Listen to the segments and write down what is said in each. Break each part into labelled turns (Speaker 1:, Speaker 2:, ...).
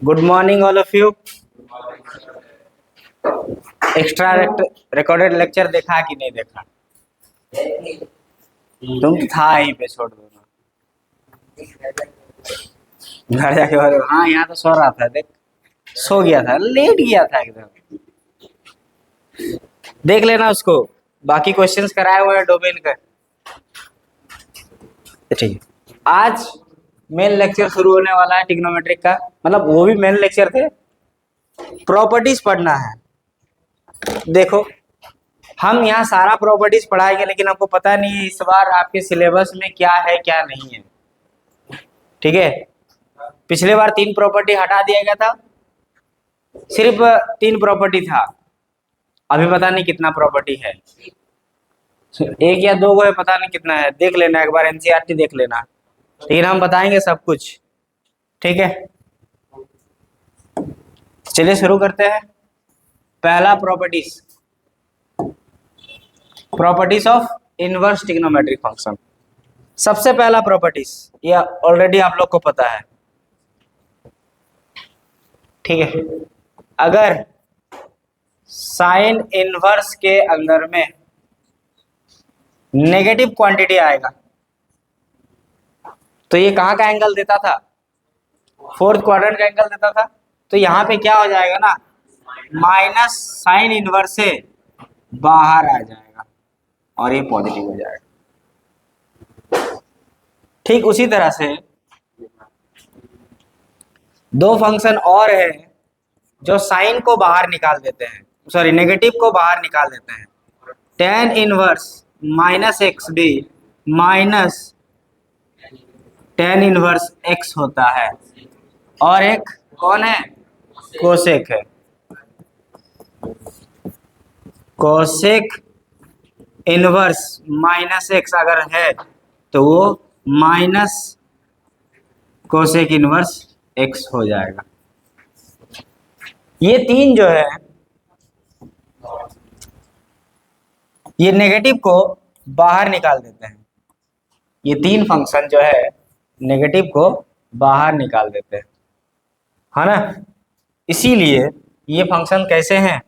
Speaker 1: Good morning all of you. Extra recorded lecture देखा कि नहीं देखा? तुम तो था ही पे, छोड़ दो ना। घर जाके बोलो हाँ यहाँ तो सो रहा था, देख सो गया था, लेट गया था एकदम। देख लेना उसको, बाकी क्वेश्चंस कराए हुए हैं डोमेन का। ठीक है, आज मेन लेक्चर शुरू होने वाला है ट्रिग्नोमेट्रिक का, मतलब वो भी मेन लेक्चर थे। प्रॉपर्टीज पढ़ना है। देखो हम यहाँ सारा प्रॉपर्टीज पढ़ाएंगे, लेकिन आपको पता नहीं है इस बार आपके सिलेबस में क्या है क्या नहीं है। ठीक है, पिछले बार 3 प्रॉपर्टी हटा दिया गया था, सिर्फ 3 प्रॉपर्टी था। अभी पता नहीं कितना प्रॉपर्टी है, 1 या 2 है, पता नहीं कितना है। देख लेना एक बार, एनसीईआरटी देख लेना, लेकिन हम बताएंगे सब कुछ। ठीक है, चलिए शुरू करते हैं। पहला properties of inverse trigonometric function. सबसे पहला प्रॉपर्टीज ये ऑलरेडी आप लोग को पता है। ठीक है, अगर साइन इनवर्स के अंदर में नेगेटिव क्वांटिटी आएगा तो ये कहाँ का एंगल देता था? 4th क्वाड्रेंट का एंगल देता था। तो यहाँ पे क्या हो जाएगा ना, माइनस साइन इनवर्स से बाहर आ जाएगा और ये पॉजिटिव हो जाएगा। ठीक उसी तरह से 2 फंक्शन और है जो साइन को बाहर निकाल देते हैं, सॉरी नेगेटिव को बाहर निकाल देते हैं। टेन इनवर्स माइनस एक्स भी माइनस टेन इनवर्स एक्स होता है, और एक कौन है? कोसेक है। कोसेक इनवर्स माइनस एक्स अगर है तो वो माइनस कोसेक इनवर्स एक्स हो जाएगा। ये 3 जो है ये नेगेटिव को बाहर निकाल देते हैं। ये 3 फंक्शन जो है नेगेटिव को बाहर निकाल देते हैं, है ना। इसीलिए ये फंक्शन कैसे हैं?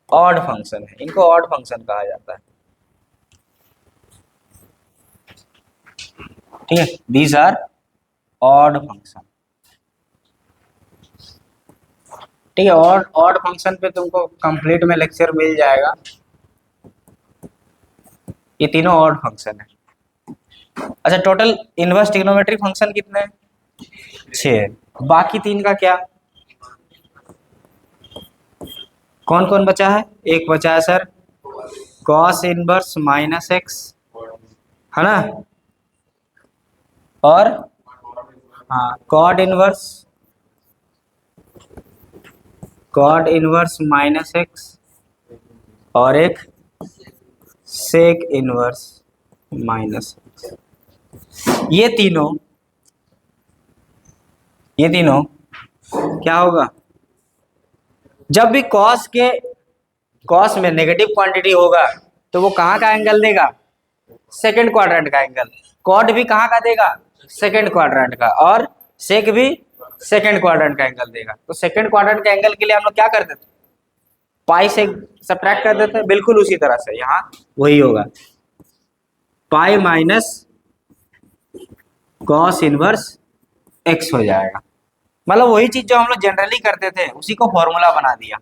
Speaker 1: ऑड फंक्शन है, इनको ऑड फंक्शन कहा जाता है। ठीक है, दीज आर ऑड फंक्शन। ठीक है, ऑड फंक्शन पे तुमको कंप्लीट में लेक्चर मिल जाएगा। ये तीनों ऑड फंक्शन है। अच्छा, टोटल इनवर्स ट्रिग्नोमेट्रिक फंक्शन कितने हैं? 6। बाकी 3 का क्या? कौन कौन बचा है? एक बचा है sir cos inverse minus x, है ना, और हाँ कॉड इनवर्स माइनस एक्स, और एक सेक इनवर्स माइनस एक्स। ये तीनों क्या होगा? जब भी कॉस में नेगेटिव क्वांटिटी होगा तो वो कहाँ का एंगल देगा? सेकंड क्वाड्रेंट का एंगल। कॉड भी कहाँ का देगा? सेकंड क्वाड्रेंट का। और सेक भी सेकंड क्वाड्रेंट का एंगल देगा। तो सेकंड क्वाड्रेंट के एंगल के लिए हम लोग क्या करते थे? पाई से सब्ट्रैक्ट कर देते हैं। बिल्कुल उसी तरह से यहाँ वही होगा, pi minus cos inverse x हो जाएगा। मतलब वही चीज जो हम लोग जनरली करते थे उसी को फॉर्मूला बना दिया,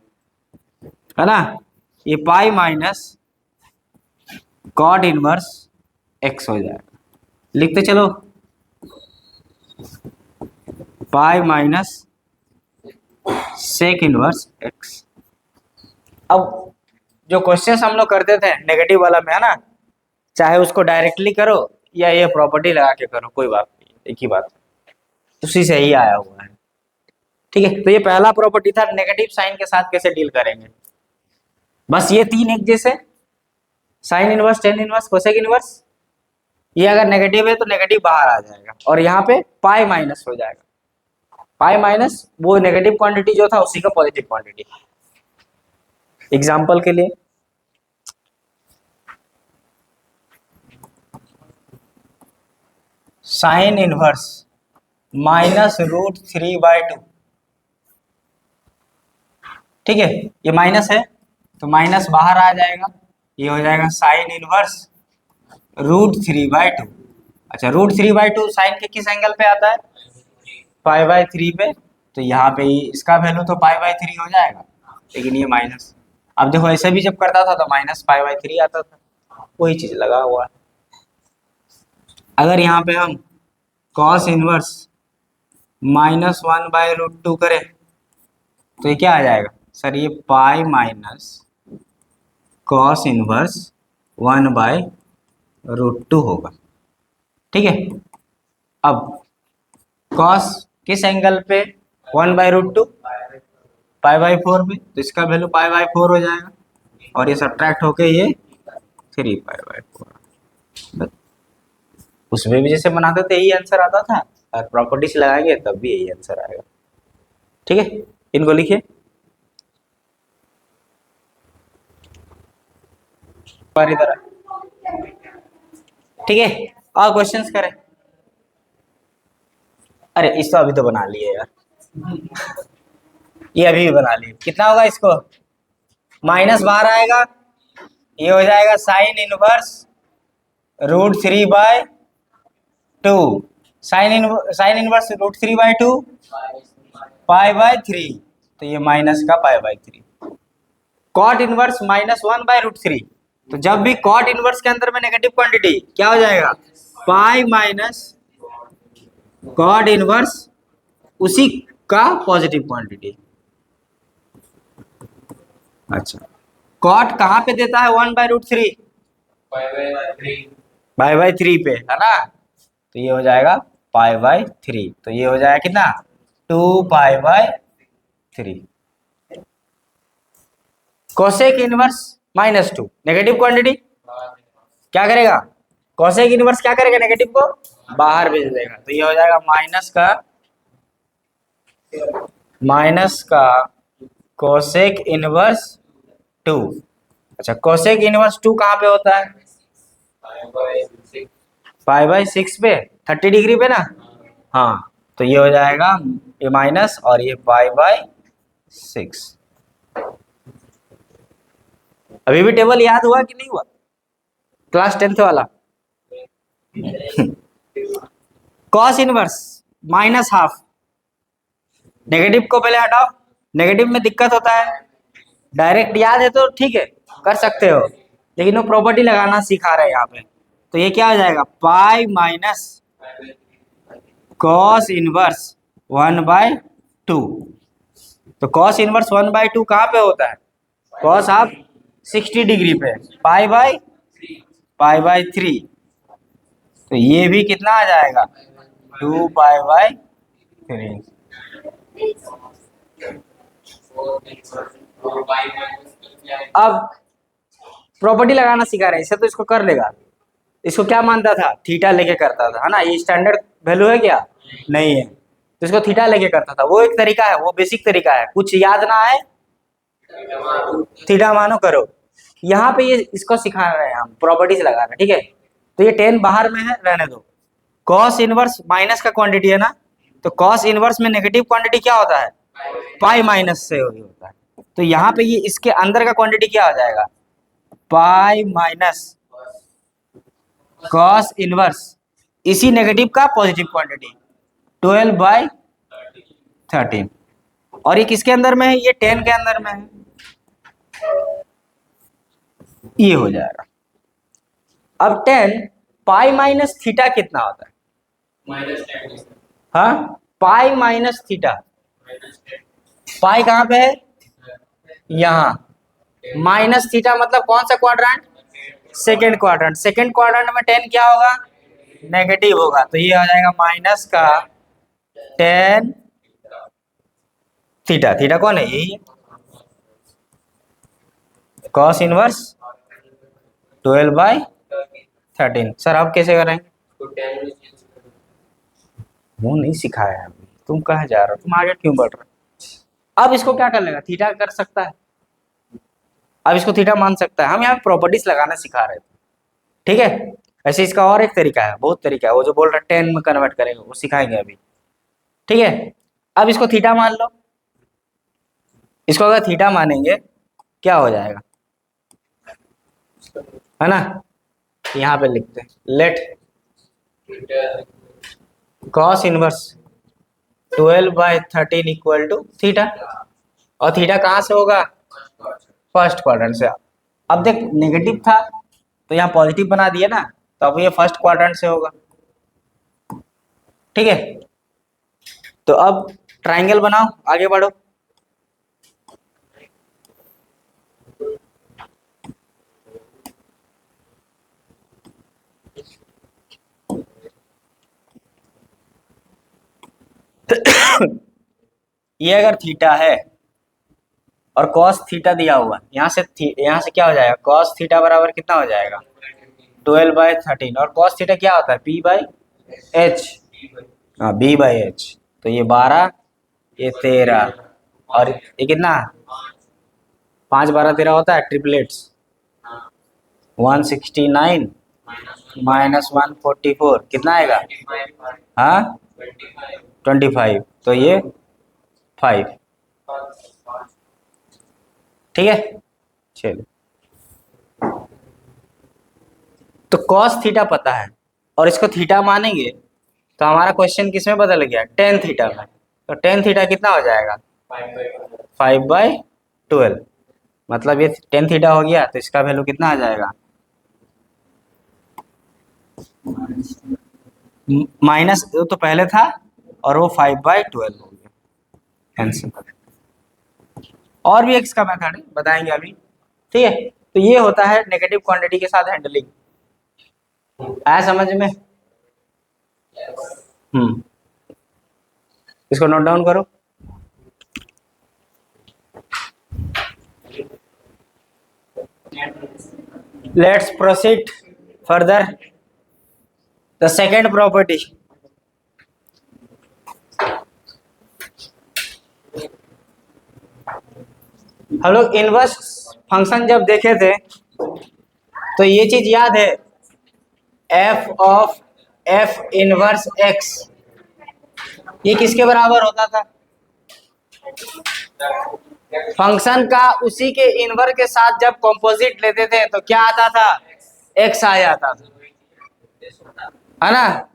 Speaker 1: है ना। ये pi minus cot inverse x हो जाएगा। लिखते चलो, pi minus sec inverse x. अब जो क्वेश्चंस हम लोग करते थे नेगेटिव वाला में, है ना, चाहे उसको डायरेक्टली करो या ये प्रॉपर्टी लगा के करो, कोई बात नहीं, एक ही बात, उसी से ही आया हुआ है। ठीक है, तो ये पहला प्रॉपर्टी था, नेगेटिव साइन के साथ कैसे डील करेंगे। बस ये 3 एक जैसे, sine inverse, tan inverse, cosec inverse. ये अगर नेगेटिव है तो नेगेटिव बाहर आ जाएगा, और यहाँ पे पाई माइनस हो जाएगा। पाई माइनस वो नेगेटिव क्वांटिटी जो था उसी का पॉजिटिव क्वांटिटी। एग्जाम्पल के लिए साइन इनवर्स माइनस रूट 3/2 ठीक है, ये माइनस है तो माइनस बाहर आ जाएगा, ये हो जाएगा साइन इनवर्स √3/2। अच्छा, √3/2 साइन के किस एंगल पे आता है? π/3 पे। तो यहाँ पे इसका वैल्यू तो π/3 हो जाएगा, लेकिन ये माइनस। अब देखो ऐसे भी जब करता था तो माइनस π/3 आता था, वही चीज लगा हुआ है। अगर यहाँ पे हम कॉस इनवर्स -1/√2 करें तो ये क्या आ जाएगा सर? ये पाई माइनस कॉस इनवर्स 1/√2 होगा। ठीक है, अब कॉस किस एंगल पे? 1/√2 π/4 पे, तो इसका वैल्यू π/4 हो जाएगा, और ये सब्ट्रैक्ट होके ये 3π/4। उसमें भी जैसे बनाते थे यही आंसर आता था, और प्रॉपर्टीज लगाएंगे तब भी यही आंसर आएगा। ठीक है, इनको लिखिए। पर इधर ठीक है, और क्वेश्चंस करें। अरे इस तो अभी तो बना लिए यार, ये अभी भी बना लिए। कितना होगा इसको? माइनस बाहर आएगा, ये हो जाएगा साइन इनवर्स √3/2। साइन इनवर्स √3/2 π/3, तो ये माइनस का π/3। कॉट इनवर्स -1/√3, तो जब भी कॉट इनवर्स के अंदर में नेगेटिव क्वांटिटी क्या हो जाएगा? पाई माइनस कॉट इनवर्स उसी का पॉजिटिव क्वांटिटी। अच्छा, कॉट कहाँ पे देता है? 1/√3 π/3 पे, है ना? तो ये हो जाएगा π/3, तो ये हो जाएगा कितना? 2π/3। कोसेक इनवर्स -2 नेगेटिव क्वांटिटी क्या करेगा? कोसेक इनवर्स क्या करेगा? नेगेटिव को बाहर भेज देगा, तो ये हो जाएगा माइनस का कोसेक इनवर्स 2। अच्छा, कोसेक इनवर्स 2 कहाँ पे होता है? π/6 पे, 30 डिग्री पे ना। हाँ, तो ये हो जाएगा ये माइनस और ये π/6। अभी भी टेबल याद हुआ कि नहीं हुआ? क्लास 10th वाला। कॉस इनवर्स -12, नेगेटिव को पहले हटाओ, नेगेटिव में दिक्कत होता है। डायरेक्ट याद है तो ठीक है, कर सकते हो, लेकिन वो प्रॉपर्टी लगाना सिखा रहे हैं यहाँ पे। तो ये क्या हो जाएगा? Pi minus cos inverse 1/2। तो कॉस इनवर्स 1/2 कहाँ पे होता है? कॉस आप 60 डिग्री पे, पाई/3, तो ये भी कितना आ जाएगा? 2π/3। अब प्रॉपर्टी लगाना सिखा रहे हैं, इसे तो इसको कर लेगा। इसको क्या मानता था? थीटा लेके करता था, है ना? ये स्टैंडर्ड वैल्यू है क्या? नहीं है, तो इसको थीटा लेके करता था। वो एक तरीका है, वो बेसिक तरीका है। कुछ याद ना आए थीटा मानो करो। यहाँ पे ये इसको सिखा रहे हैं हम, प्रॉपर्टीज लगा रहे हैं। ठीक है, तो ये 10 बाहर में है, रहने दो। कॉस इनवर्स माइनस का क्वांटिटी है ना, तो कॉस इनवर्स में नेगेटिव क्वांटिटी क्या होता है? पाई माइनस से होता है। तो यहाँ पे ये इसके अंदर का क्वांटिटी क्या हो जाएगा? पाई माइनस कॉस इनवर्स इसी नेगेटिव का पॉजिटिव क्वांटिटी 12/13। और ये किसके अंदर में है? ये 10 के अंदर में है, ये हो जाएगा। अब 10 पाई माइनस थीटा कितना होता है? हाँ, पाई माइनस थीटा। पाई कहाँ पे है? यहाँ। माइनस थीटा मतलब कौन सा quadrant? Second quadrant. Second quadrant में 10 क्या होगा? नेगेटिव होगा, तो ये आ जाएगा माइनस का 10 थीटा। थीटा कौन है? यही है, कॉस इनवर्स 12/13। सर आप कैसे करेंगे? वो नहीं सिखाया है अभी, तुम कहाँ जा रहे हो? तुम आगे क्यों बढ़ रहे हो? अब इसको क्या कर लेगा? थीटा कर सकता है, अब इसको थीटा मान सकता है। हम यहाँ प्रॉपर्टीज लगाना सिखा रहे थे, ठीक है? ऐसे इसका और एक तरीका है, बहुत तरीका है। वो जो बोल रहा है 10 में कन्वर्ट करेगा, वो सिखाएंगे अभी, ठीक है? अब इसको थीटा मान लो, इसको अगर थीटा मानेंगे क्या हो जाएगा, है ना। यहाँ पे लिखते हैं let cos inverse 12/13 equal to theta, और थीटा कहाँ से होगा, फर्स्ट क्वाड्रेंट से। अब देख नेगेटिव था तो यहाँ पॉजिटिव बना दिया ना, तो अब ये फर्स्ट क्वाड्रेंट से होगा, ठीक है। तो अब ट्राइंगल बनाओ, आगे बढ़ो। ये अगर थीटा है और कॉस थीटा दिया हुआ, यहाँ से क्या हो जाएगा, कॉस थीटा बराबर कितना हो जाएगा 12/13, और कॉस थीटा क्या होता है P/H, हाँ B/H। तो ये 12, ये 13, और ये कितना 5 12 13 होता है, ट्रिपलेट्स 169 माइनस 144 कितना आएगा, हाँ 25, तो ये 5, ठीक है। चलो, तो कॉस थीटा पता है और इसको थीटा मानेंगे तो हमारा क्वेश्चन किस में बदल गया, टेन थीटा में। तो टेन थीटा कितना हो जाएगा 5/12, मतलब ये टेन थीटा हो गया, तो इसका वैल्यू कितना आ जाएगा, माइनस तो पहले था और वो 5/12 हो गया आंसर। और भी एक्स का मेथड है, बताएंगे अभी, ठीक है। तो ये होता है नेगेटिव क्वांटिटी के साथ हैंडलिंग, आया समझ में। इसको नोट डाउन करो। Let's proceed further the second property. हम लोग इनवर्स फंक्शन जब देखे थे तो ये चीज याद है, F of F inverse x ये किसके बराबर होता था, फंक्शन का उसी के इनवर्स के साथ जब कॉम्पोजिट लेते थे तो क्या आता था, एक्स आ जाता था, है ना।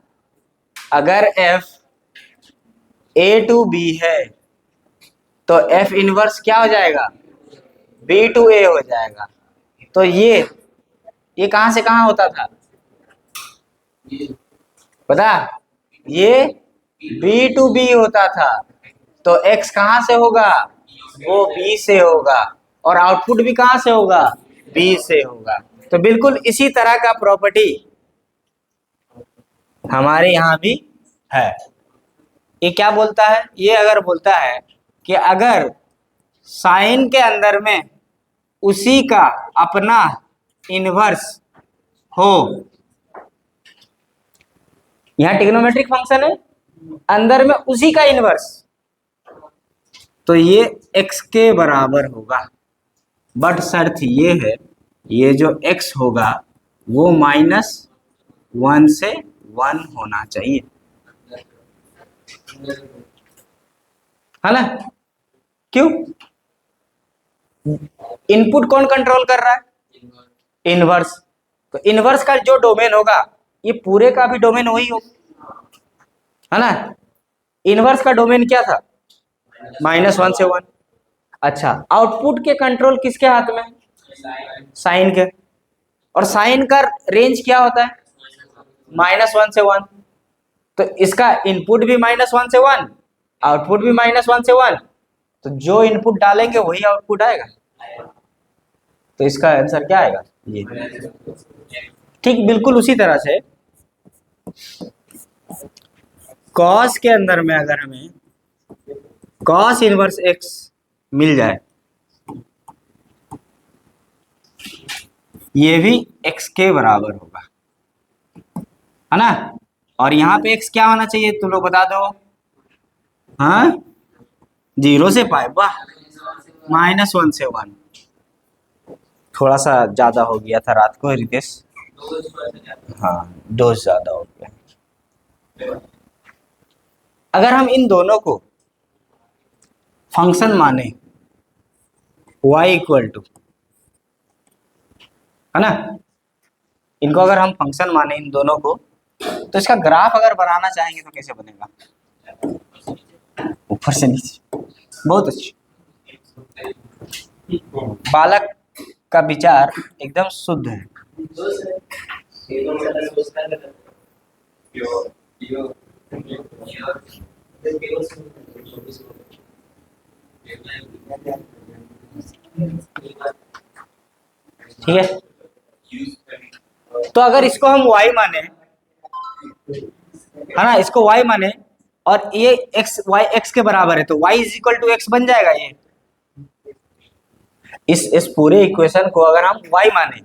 Speaker 1: अगर एफ ए टू बी है तो एफ इनवर्स क्या हो जाएगा, बी टू ए हो जाएगा। तो ये कहां से कहां होता था पता, ये बी टू बी होता था, तो एक्स कहां से होगा, वो बी से होगा, और आउटपुट भी कहां से होगा, बी से होगा। तो बिल्कुल इसी तरह का प्रॉपर्टी हमारे यहां भी है। ये क्या बोलता है, ये अगर बोलता है कि अगर साइन के अंदर में उसी का अपना इनवर्स हो, यहां ट्रिग्नोमेट्रिक फंक्शन है, अंदर में उसी का इनवर्स, तो ये x के बराबर होगा। बट शर्त ये है, ये जो x होगा वो -1 से 1 होना चाहिए, है ना। क्यों, इनपुट कौन कंट्रोल कर रहा है, इनवर्स। तो इनवर्स का जो डोमेन होगा ये पूरे का भी डोमेन वही होगा, है ना। इनवर्स का डोमेन क्या था, -1 से 1। अच्छा, आउटपुट के कंट्रोल किसके हाथ में, साइन के, और साइन का रेंज क्या होता है, -1 से 1। तो इसका इनपुट भी -1 से 1, आउटपुट भी -1 से 1, तो जो इनपुट डालेंगे वही आउटपुट आएगा। तो इसका आंसर क्या आएगा, ये। ठीक बिल्कुल उसी तरह से कॉस के अंदर में अगर हमें कॉस इनवर्स एक्स मिल जाए, ये भी x के बराबर होगा, है ना। और यहाँ पे x क्या होना चाहिए तुम लोग बता दो, हाँ 0 से पाए, वाह -1 से 1, थोड़ा सा ज्यादा हो गया था रात को रितेश, हाँ डोज ज्यादा हो गया। अगर हम इन दोनों को फंक्शन माने y इक्वल टू, है ना, इनको अगर हम फंक्शन माने इन दोनों को, तो इसका ग्राफ अगर बनाना चाहेंगे तो कैसे बनेगा? ऊपर से नीचे। बहुत अच्छी, बालक का विचार एकदम शुद्ध है। ठीक है, तो अगर इसको हम y माने, है ना, इसको y माने और ये x, y x के बराबर है, तो y is equal to x बन जाएगा। ये इस पूरे इक्वेशन को अगर हम y माने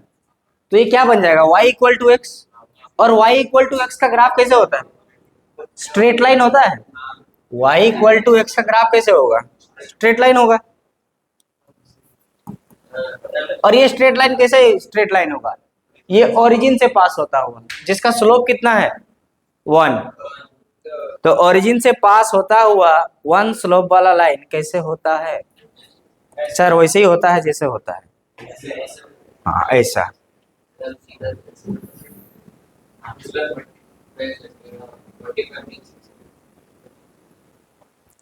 Speaker 1: तो ये क्या बन जाएगा? y equal to x. और y इक्वल टू एक्स का ग्राफ कैसे होता है? स्ट्रेट लाइन होता है। y इक्वल टू एक्स का ग्राफ कैसे होगा? स्ट्रेट लाइन होगा। और ये स्ट्रेट लाइन कैसे स्ट्रेट लाइन होगा? ये ओरिजिन से पास होता हुआ, जिसका स्लोप कितना है? 1। तो ओरिजिन से पास होता हुआ 1 स्लोप वाला लाइन कैसे होता है? सर वैसे ही होता है जैसे होता है। हाँ ऐसा।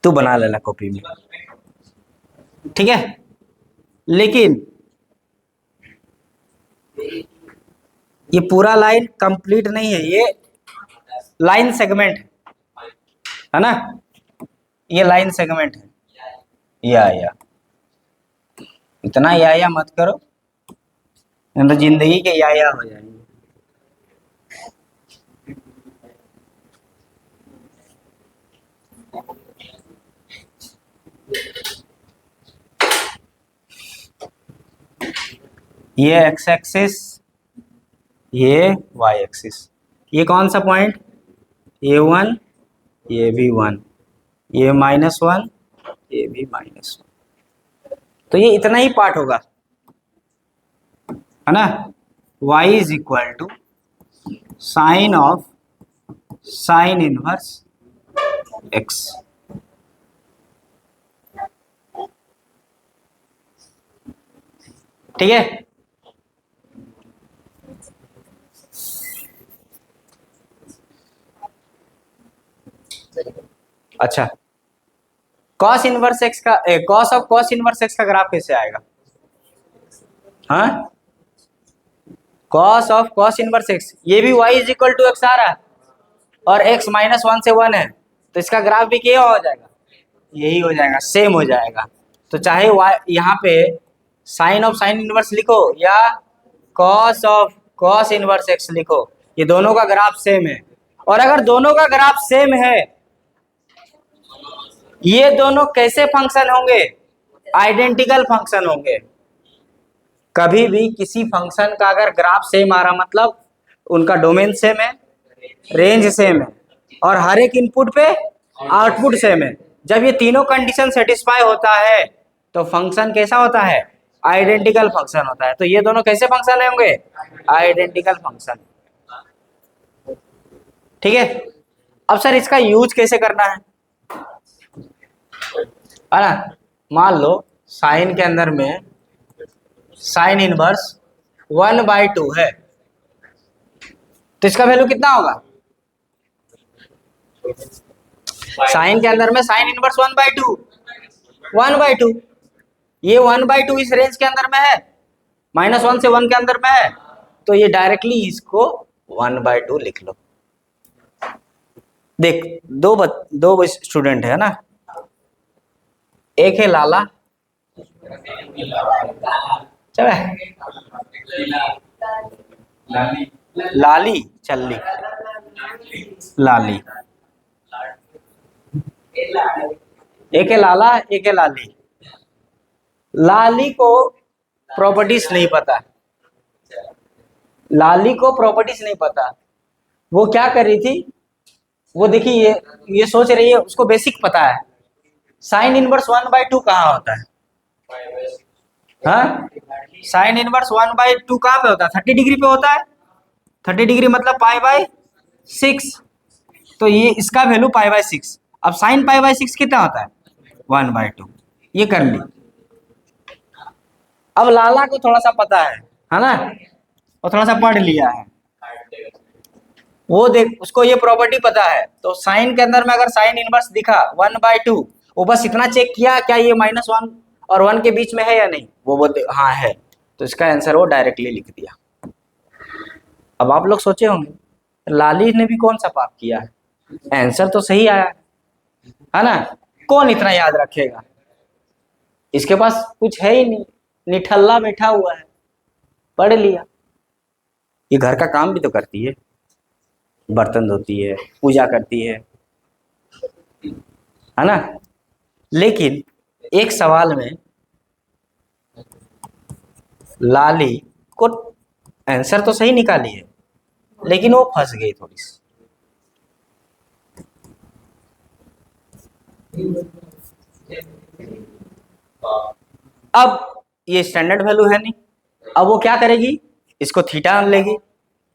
Speaker 1: तू बना लेना कॉपी में, ठीक है। लेकिन ये पूरा लाइन कंप्लीट नहीं है, ये लाइन सेगमेंट है ना, ये लाइन सेगमेंट है। या इतना या मत करो, नहीं तो जिंदगी के या हो जाएंगे। ये एक्स एक्सिस, ये वाई एक्सिस, ये कौन सा पॉइंट? ये 1, ये भी 1, ये -1, ये भी -1। तो ये इतना ही पार्ट होगा, है ना। y is equal to sine of sine inverse x। ठीक है, अच्छा cos इनवर्स x का cos of cos inverse x का ग्राफ कैसे आएगा? हाँ, cos of cos inverse x, ये भी y is equal to x आ रहा है और x -1 से 1 है, तो इसका ग्राफ भी क्या हो जाएगा? यही हो जाएगा, सेम हो जाएगा। तो चाहे y यहाँ पे साइन ऑफ साइन इनवर्स लिखो या cos of cos inverse x लिखो, ये दोनों का ग्राफ सेम है। और अगर दोनों का ग्राफ सेम है, ये दोनों कैसे फंक्शन होंगे? आइडेंटिकल फंक्शन होंगे। कभी भी किसी फंक्शन का अगर ग्राफ सेम आ रहा, मतलब उनका डोमेन सेम है, रेंज सेम है और हर एक इनपुट पे आउटपुट सेम है। जब ये तीनों कंडीशन सेटिस्फाई होता है तो फंक्शन कैसा होता है? आइडेंटिकल फंक्शन होता है। तो ये दोनों कैसे फंक्शन होंगे? Identical function. ठीक है, अब सर इसका यूज कैसे करना है ना। मान लो साइन के अंदर में साइन इनवर्स 1/2 है, तो इसका वैल्यू कितना होगा? साइन के अंदर में साइन इनवर्स 1/2, ये 1/2 इस रेंज के अंदर में है, -1 से 1 के अंदर में है, तो ये डायरेक्टली इसको 1/2 लिख लो। देख दो स्टूडेंट है ना, एक है लाला, चल लाली, चल्ली, लाली, एक है लाला, एक है लाली। लाली को प्रॉपर्टीज नहीं पता, लाली को प्रॉपर्टीज नहीं पता। वो क्या कर रही थी? वो देखिए ये सोच रही है, उसको बेसिक पता है साइन इनवर्स 1/2 कहाँ होता है। हाँ, साइन इनवर्स 1/2 कहाँ पे होता है? 30 डिग्री पे होता है। 30 डिग्री मतलब π/6, तो ये इसका वैल्यू π/6। अब साइन π/6 कितना होता है? 1/2। ये कर ली। अब लाला को थोड़ा सा पता है ना, और थोड़ा सा पढ़ लिया है, वो देख उसको ये प्रॉपर्टी पता है, तो साइन के अंदर में अगर साइन इनवर्स दिखा 1/2, वो बस इतना चेक किया क्या ये -1 और 1 के बीच में है या नहीं, वो बोलते हाँ है, तो इसका आंसर वो डायरेक्टली लिख दिया। अब आप लोग सोचे होंगे लाली ने भी कौन सा पाप किया है, आंसर तो सही आया है ना, कौन इतना याद रखेगा, इसके पास कुछ है ही नहीं, निठल्ला बैठा हुआ है, पढ़ लिया। ये घर का काम भी तो करती है, बर्तन धोती है, पूजा करती है ना। लेकिन एक सवाल में लाली को आंसर तो सही निकाली है, लेकिन वो फंस गई थोड़ी सी। अब ये स्टैंडर्ड वैल्यू है नहीं, अब वो क्या करेगी, इसको थीटा लेगी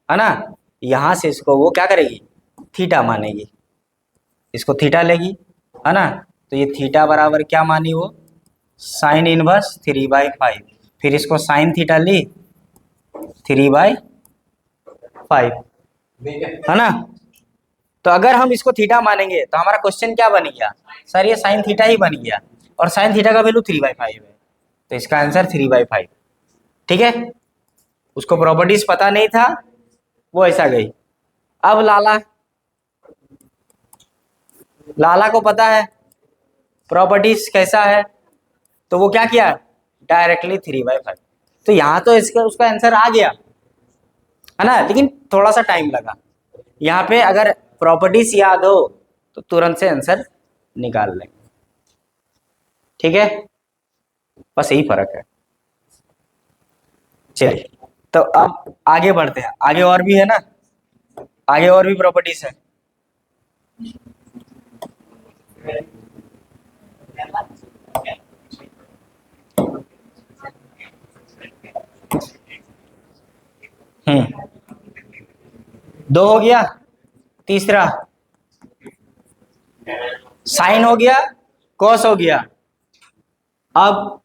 Speaker 1: है ना, यहां से इसको वो क्या करेगी, थीटा मानेगी, इसको थीटा लेगी है ना, तो ये थीटा बराबर क्या मानी वो, साइन इनवर्स 3/5, फिर इसको साइन थीटा ली 3/5 है ना। तो अगर हम इसको थीटा मानेंगे तो हमारा क्वेश्चन क्या बन गया, सर ये साइन थीटा ही बन गया, और साइन थीटा का वैल्यू 3/5 है, तो इसका आंसर 3/5। ठीक है, उसको प्रॉपर्टीज पता नहीं था, वो ऐसा गई। अब लाला को पता है प्रॉपर्टीज कैसा है, तो वो क्या किया, डायरेक्टली 3/5, तो यहां तो इसका उसका आंसर आ गया है ना, लेकिन थोड़ा सा टाइम लगा। यहाँ पे अगर प्रॉपर्टीज याद हो तो तुरंत से आंसर निकाल लेंगे। ठीक है, बस यही फर्क है। चलिए, तो अब आगे बढ़ते हैं, आगे और भी है ना, आगे और भी प्रॉपर्टीज है। दो हो गया, तीसरा साइन हो गया, कॉस हो गया। अब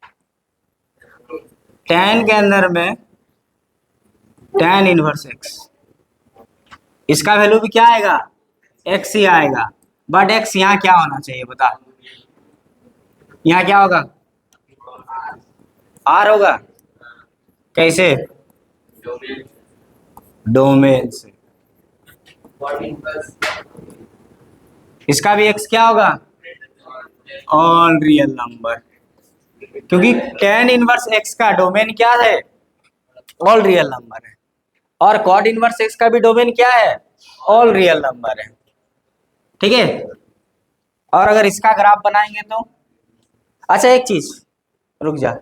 Speaker 1: tan के अंदर में tan इनवर्स x, इसका वैल्यू भी क्या आएगा, x ही आएगा, बट x यहाँ क्या होना चाहिए बता, यहाँ क्या होगा, r होगा, कैसे, डोमेन से, इसका भी x क्या होगा, ऑल रियल नंबर, क्योंकि tan इनवर्स x का डोमेन क्या है, ऑल रियल नंबर है, और कॉट इनवर्स x का भी डोमेन क्या है, ऑल रियल नंबर है। ठीक है, और अगर इसका ग्राफ बनाएंगे तो, अच्छा एक चीज रुक जा,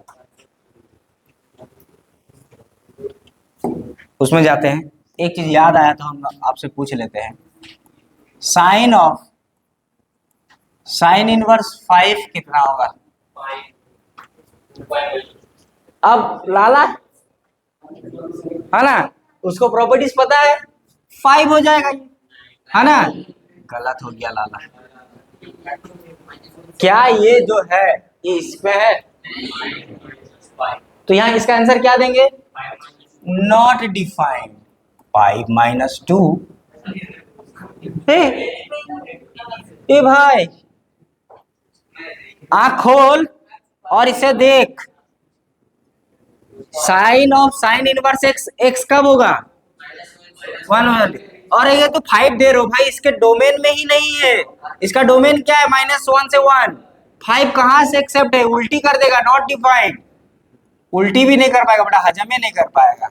Speaker 1: उसमें जाते हैं, एक चीज याद आया तो हम आपसे पूछ लेते हैं, साइन इनवर्स 5 कितना होगा। अब लाला है ना, उसको प्रॉपर्टीज पता है, 5 हो जाएगा ये, है ना, गलत हो गया लाला, क्या ये जो है ये इस पे है, तो यहां इसका आंसर क्या देंगे, नॉट डिफाइंड, 5 - 2, ए भाई आँख खोल और इसे देख, साइन इनवर्स एक्स, एक्स कब होगा, 1, और ये तो 5 दे रहे हो भाई, इसके डोमेन में ही नहीं है, इसका डोमेन क्या है, -1 से 1, 5 कहां से एक्सेप्ट है, उल्टी कर देगा, नॉट डिफाइंड, उल्टी भी नहीं कर पाएगा बेटा, हजम ही नहीं कर पाएगा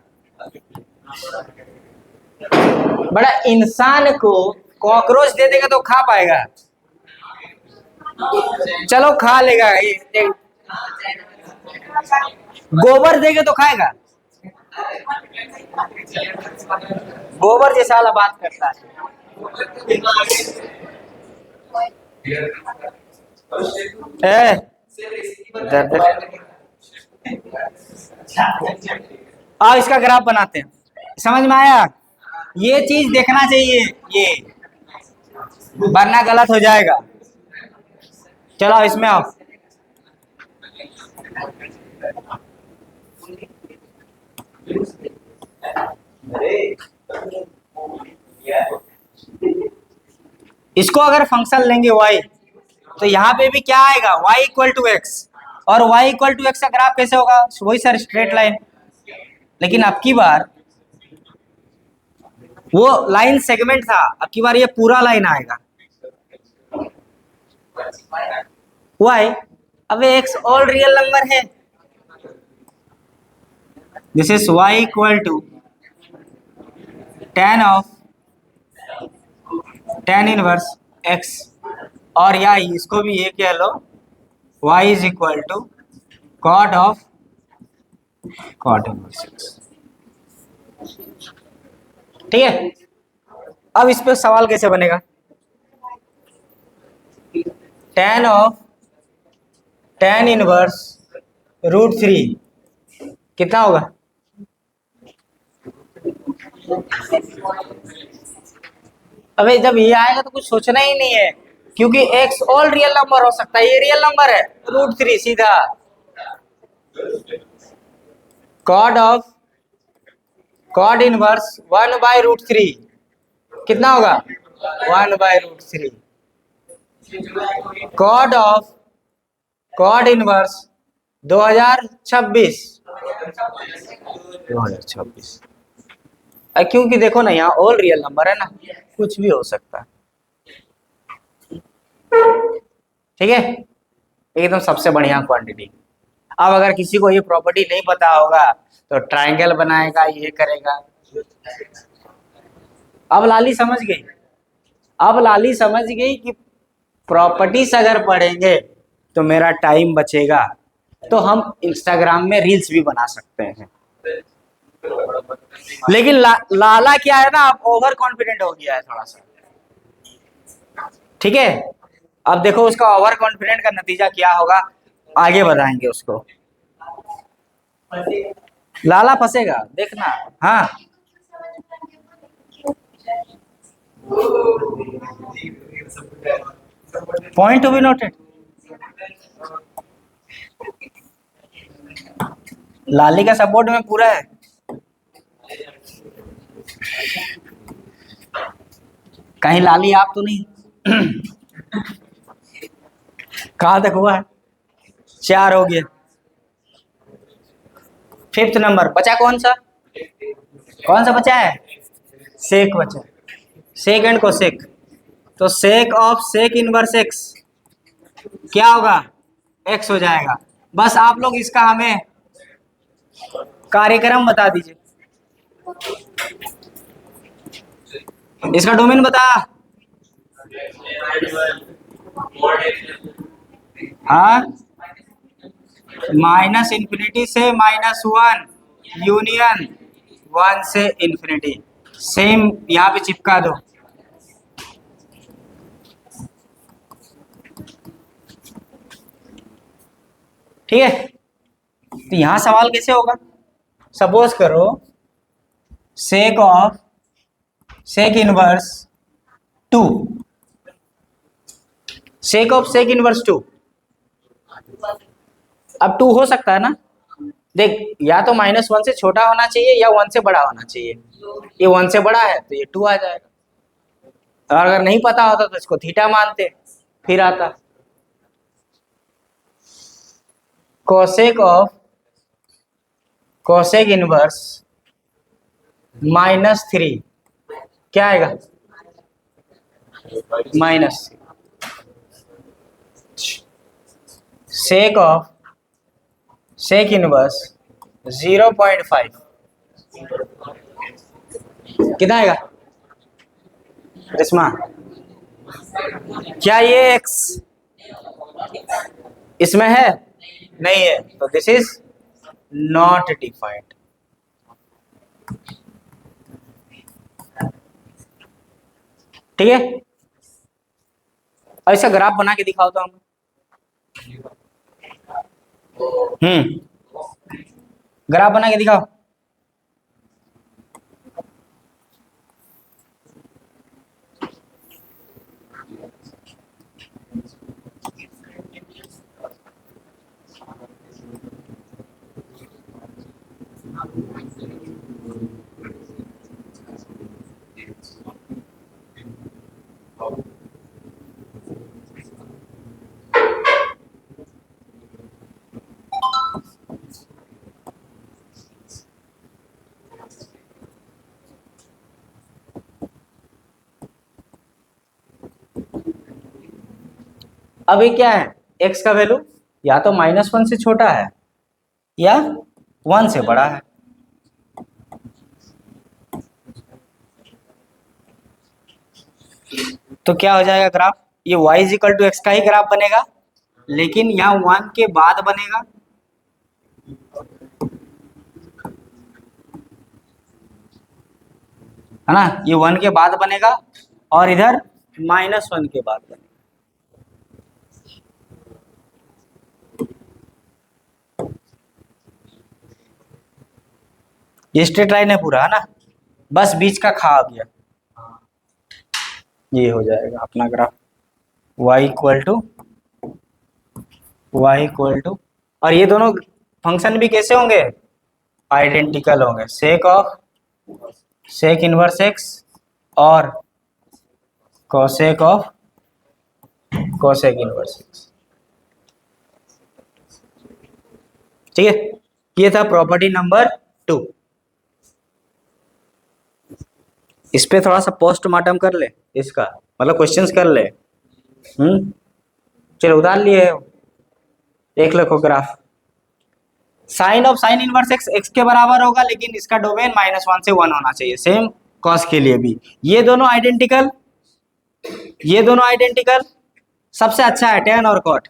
Speaker 1: बड़ा, इंसान को कॉकरोच दे देगा तो खा पाएगा, चलो खा लेगा, गोबर देगा तो खाएगा, गोबर जैसा वाला बात करता है। आओ इसका ग्राफ बनाते हैं, समझ में आया, ये चीज देखना चाहिए, ये वरना गलत हो जाएगा। चलो इसमें आओ, इसको अगर फंक्शन लेंगे y, तो यहाँ पे भी क्या आएगा, y इक्वल टू एक्स, और y इक्वल टू एक्स का ग्राफ कैसे होगा, वही सर स्ट्रेट लाइन। लेकिन अब की बार वो लाइन सेगमेंट था, अब की बार ये पूरा लाइन आएगा y। अब x ऑल रियल नंबर है, this is y equal to tan of tan inverse x, और या इसको भी ये कह लो y is equal to cot of cot inverse x। ठीक है, अब इस पे सवाल कैसे बनेगा, tan ऑफ tan इनवर्स √3 कितना होगा, अबे जब ये आएगा तो कुछ सोचना ही नहीं है, क्योंकि x ऑल रियल नंबर हो सकता है, ये रियल नंबर है, √3 सीधा cot ऑफ cot इनवर्स 1/√3 कितना होगा, 1/√3 cot ऑफ cot इनवर्स 2026 क्योंकि देखो ना यहाँ ऑल रियल नंबर है ना, कुछ भी हो सकता है। ठीक है, एकदम सबसे बढ़िया क्वांटिटी। अब अगर किसी को ये प्रॉपर्टी नहीं पता होगा तो ट्रायंगल बनाएगा, ये करेगा। अब लाली समझ गई, अब लाली समझ गई कि प्रॉपर्टीज अगर पढ़ेंगे तो मेरा टाइम बचेगा, तो हम इंस्टाग्राम में रील्स भी बना सकते हैं। लेकिन लाला क्या है ना, आप ओवर कॉन्फिडेंट हो गया है थोड़ा सा। ठीक है, अब देखो उसका ओवर कॉन्फिडेंट का नतीजा क्या होगा, आगे बताएंगे उसको। लाला फंसेगा देखना। हाँ, पॉइंट टू बी नोटेड। लाली का सपोर्ट में पूरा है। कहीं लाली आप तो नहीं? कहां तक हुआ है, 4 हो गया। 5th नंबर बचा, कौन सा बचा है, सेक बचा, सेक एंड कोसेक। तो sec of sec inverse x क्या होगा, एक्स हो जाएगा। बस आप लोग इसका हमें कार्यक्रम बता दीजिए, इसका डोमेन बता। हाँ, -∞ से -1 यूनियन 1 से इंफिनिटी, सेम यहाँ पे चिपका दो। ठीक है, तो यहां सवाल कैसे होगा, सपोज करो sec of sec inverse 2, sec of sec inverse 2। अब 2 हो सकता है ना, देख या तो -1 से छोटा होना चाहिए या 1 से बड़ा होना चाहिए। ये 1 से बड़ा है तो ये 2 आ जाएगा, और अगर नहीं पता होता तो इसको थीटा मानते, फिर आता कोसेक ऑफ कोसेक इनवर्स -3 क्या आएगा, minus sec of sec inverse 0.5 कितना आएगा, रेशमा क्या ये x इसमें है, नहीं है, तो दिस इज नॉट डिफाइंड। ठीक है, ऐसा ग्राफ बना के दिखाओ तो हम। ग्राफ बना के दिखाओ। अब ये क्या है, x का वैल्यू या तो -1 से छोटा है या 1 से बड़ा है। तो क्या हो जाएगा ग्राफ, ये y इक्वल टू एक्स का ही ग्राफ बनेगा, लेकिन यहाँ 1 के बाद बनेगा। है ना, ये 1 के बाद बनेगा और इधर -1 के बाद बनेगा। ये स्ट्रेट लाइन है पूरा, है ना, बस बीच का खा गया। ये हो जाएगा अपना ग्राफ y इक्वल टू, और ये दोनों फंक्शन भी कैसे होंगे, आइडेंटिकल होंगे, सेक इनवर्स एक्स और cosec of cosec inverse x. ठीक है, ये था प्रॉपर्टी नंबर 2। इस पे थोड़ा सा पोस्टमार्टम कर ले, इसका मतलब क्वेश्चंस कर ले। चलो उतार लिए, देख लो graph. Sine of sine inverse x x के बराबर होगा, लेकिन इसका डोमेन -1 से 1 होना चाहिए, सेम कॉस के लिए भी। ये दोनों आइडेंटिकल, ये दोनों आइडेंटिकल, सबसे अच्छा है tan और cot,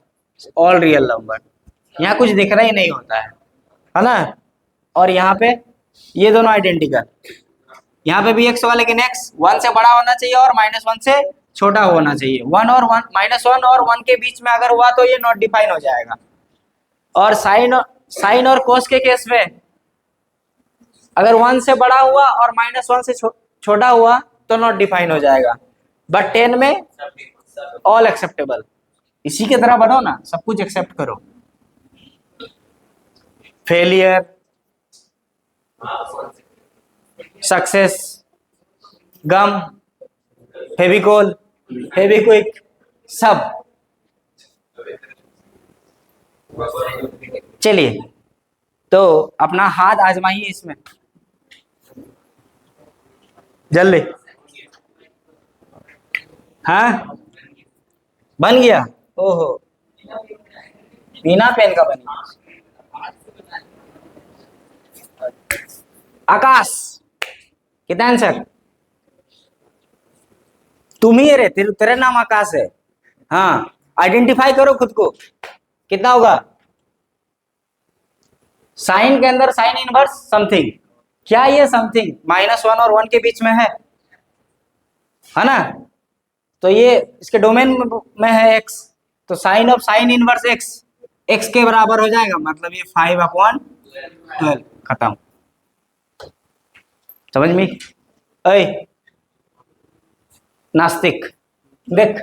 Speaker 1: ऑल रियल नंबर, यहाँ कुछ दिख रहा ही नहीं होता है ना। और यहाँ पे ये दोनों आइडेंटिकल, यहाँ पे भी x होगा, लेकिन x 1 से बड़ा होना चाहिए और -1 से छोटा होना चाहिए। 1 और 1, -1 और 1 के बीच में अगर हुआ तो ये नॉट डिफाइन हो जाएगा। और साइन और कोस के केस में अगर 1 से बड़ा हुआ और -1 से छोटा हुआ तो नॉट डिफाइन हो जाएगा। बट 10 में ऑल एक्सेप्टेबल, इसी की तरह बनो ना, सब कुछ एक्सेप्ट करो। फेलियर, सक्सेस, गम, फेविकोल, फेविक्विक, सब। चलिए, तो अपना हाथ आजमाइए इसमें जल्दी। हाँ, बन गया। ओहो, बिना पेन का बन गया। आकाश, कितना आंसर? तुम ही है रे, तेरा नाम आकाश है। हाँ, आइडेंटिफाई करो खुद को, कितना होगा? साइन के अंदर साइन इनवर्स समथिंग, क्या ये समथिंग -1 और 1 के बीच में है ना? तो ये इसके डोमेन में है एक्स, तो sine of sine inverse x x के बराबर हो जाएगा, मतलब ये 5/12, खत्म। समझ में? अय नास्तिक, देख,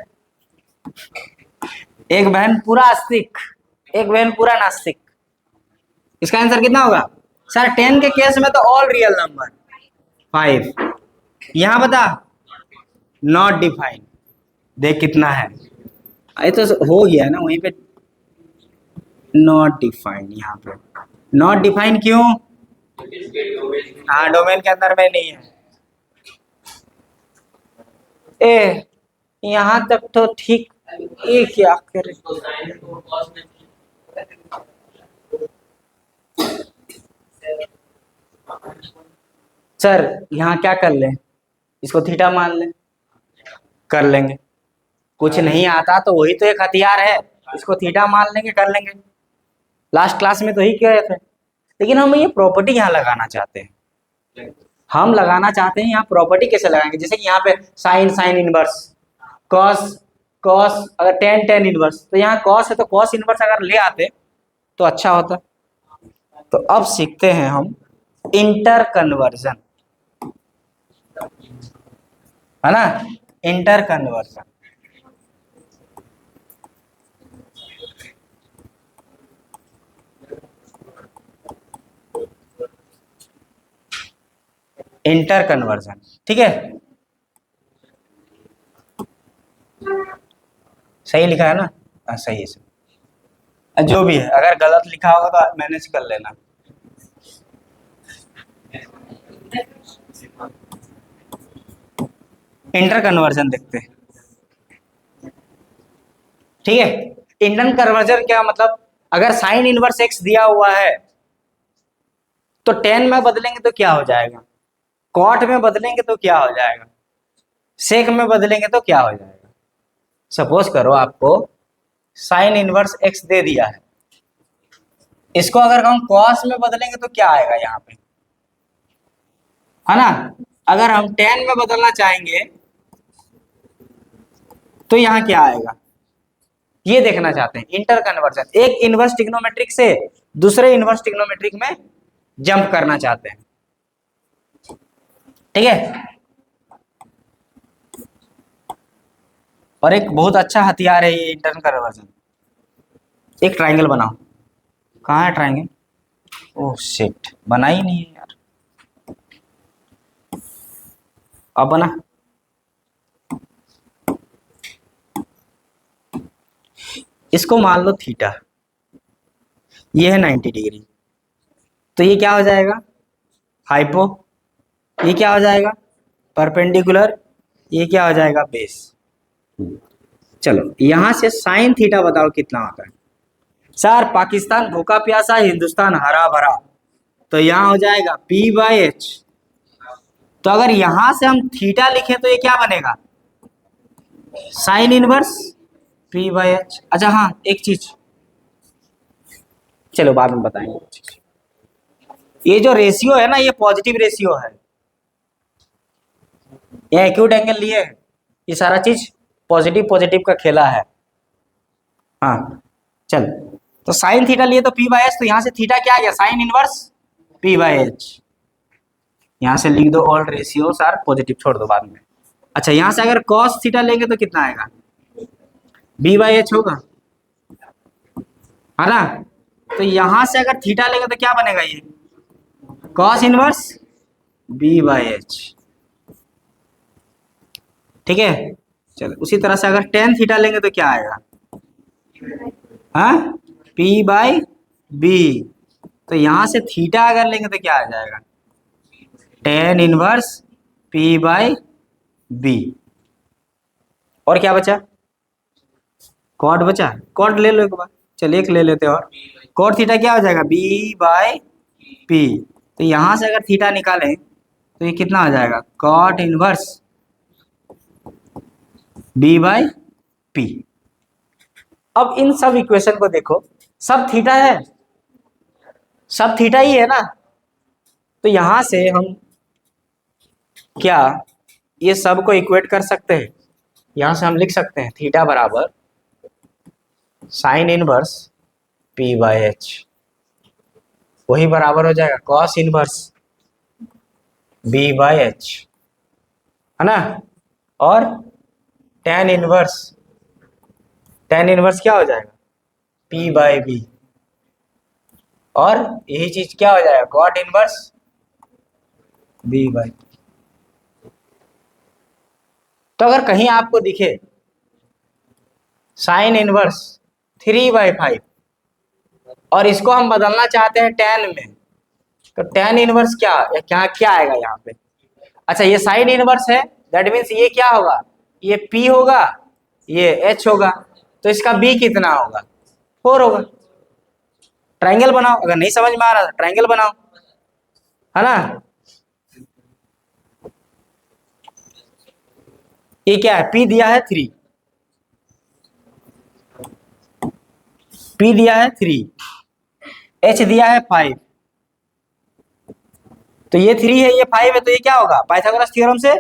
Speaker 1: एक बहन पूरा आस्तिक, एक बहन पूरा नास्तिक। इसका आंसर कितना होगा सर? 10 के केस में तो ऑल रियल नंबर 5, यहां बता नॉट डिफाइन, देख कितना है, ये तो हो गया ना वहीं पे, नॉट डिफाइन। यहाँ पे नॉट डिफाइन क्यों? हाँ, डोमेन के अंदर में नहीं है। ए, यहाँ तक तो ठीक, ये क्या करे? सर यहाँ क्या कर ले, इसको थीटा मान ले, कर लेंगे। कुछ नहीं आता तो वही तो एक हथियार है, इसको थीटा मान लेंगे, कर लेंगे। लास्ट क्लास में तो ही कहे थे। लेकिन हम ये प्रॉपर्टी यहाँ लगाना चाहते हैं, हम लगाना चाहते हैं यहाँ प्रॉपर्टी कैसे लगाएंगे? जैसे कि यहाँ पे sine sine inverse, cos cos, अगर टेन टेन इनवर्स, तो यहाँ कॉस है तो कॉस इनवर्स अगर ले आते तो अच्छा होता। तो अब सीखते हैं हम इंटर कन्वर्जन, है ना, इंटर कन्वर्जन। इंटर कन्वर्जन, ठीक है, सही लिखा है ना? सही है, सही। जो भी है, अगर गलत लिखा होगा तो मैनेज कर लेना। इंटर कन्वर्जन देखते हैं। ठीक है। इंटरनल कन्वर्जन क्या मतलब, अगर साइन इनवर्स एक्स दिया हुआ है तो टेन में बदलेंगे तो क्या हो जाएगा, कॉट में बदलेंगे तो क्या हो जाएगा, सेक में बदलेंगे तो क्या हो जाएगा। सपोज करो आपको साइन इनवर्स एक्स दे दिया है, इसको अगर हम कॉस में बदलेंगे तो क्या आएगा यहाँ पे, है ना। अगर हम टेन में बदलना चाहेंगे तो यहाँ क्या आएगा, ये देखना चाहते हैं। इंटर कन्वर्जन, एक इनवर्स ट्रिग्नोमेट्रिक से दूसरे इनवर्स ट्रिग्नोमेट्रिक में जंप करना चाहते हैं, ठीक है। और एक बहुत अच्छा हथियार है ये इंटर कन्वर्जन। एक ट्राइंगल बनाओ, कहाँ है ट्राइंगल, ओह शिट, बना ही नहीं है यार, अब बना। इसको मान लो थीटा, ये है 90 डिग्री, तो ये क्या हो जाएगा हाइपो, ये क्या हो जाएगा परपेंडिकुलर, ये क्या हो जाएगा बेस। चलो यहां से साइन थीटा बताओ कितना होता है। सर पाकिस्तान भूखा प्यासा, हिंदुस्तान हरा भरा, तो यहां हो जाएगा P/H। तो अगर यहां से हम थीटा लिखें तो ये क्या बनेगा, साइन इनवर्स P/H। अच्छा हाँ एक चीज, चलो बाद में बताएंगे। ये जो रेशियो है ना, ये पॉजिटिव रेशियो है, ये एक्यूट एंगल लिए है, ये सारा चीज पॉजिटिव पॉजिटिव का खेला है। हाँ चल, तो साइन थीटा लिए तो P/H, तो यहां से थीटा क्या आ गया साइन इनवर्स P/H। यहां से लिख दो ऑल रेशियोस आर पॉजिटिव, छोड़ दो बाद में। अच्छा यहां से अगर cos थीटा लेंगे तो कितना आएगा, B/H होगा, है ना। तो यहां से अगर थीटा लेंगे तो क्या बनेगा, ये cos इनवर्स B/H, ठीक है। चलो उसी तरह से अगर टेन थीटा लेंगे तो क्या आएगा, हाँ P/B। तो यहां से थीटा अगर लेंगे तो क्या आ जाएगा, टेन इनवर्स P/B। और क्या बचा, कॉट बचा, कॉट ले लो एक बार, चलिए एक ले लेते हैं और। कॉट थीटा क्या हो जाएगा B/P। तो यहां से अगर थीटा निकालें तो ये कितना हो जाएगा, कॉट इनवर्स B/P। अब इन सब इक्वेशन को देखो, सब थीटा है, सब थीटा ही है ना। तो यहां से हम क्या ये सब को इक्वेट कर सकते हैं, यहां से हम लिख सकते हैं थीटा बराबर साइन इनवर्स P/H, वही बराबर हो जाएगा कॉस इनवर्स B/H, है ना। और टेन इनवर्स, टेन इनवर्स क्या हो जाएगा P/B। और यही चीज क्या हो जाएगा कॉट इनवर्स B/, तो अगर कहीं आपको दिखे साइन इनवर्स 3/5 और इसको हम बदलना चाहते हैं टेन में, तो टेन इनवर्स क्या क्या क्या आएगा यहाँ पे। अच्छा ये साइन इनवर्स है, दैट मीन्स ये क्या होगा, ये P होगा, ये H होगा, तो इसका B कितना होगा 4 होगा। ट्राइंगल बनाओ, अगर नहीं समझ में आ रहा ट्राइंगल बनाओ, है ना। ये क्या है, P दिया है 3, P दिया है 3, H दिया है 5, तो ये 3 है ये 5 है, तो ये क्या होगा पाइथागोरस थ्योरम से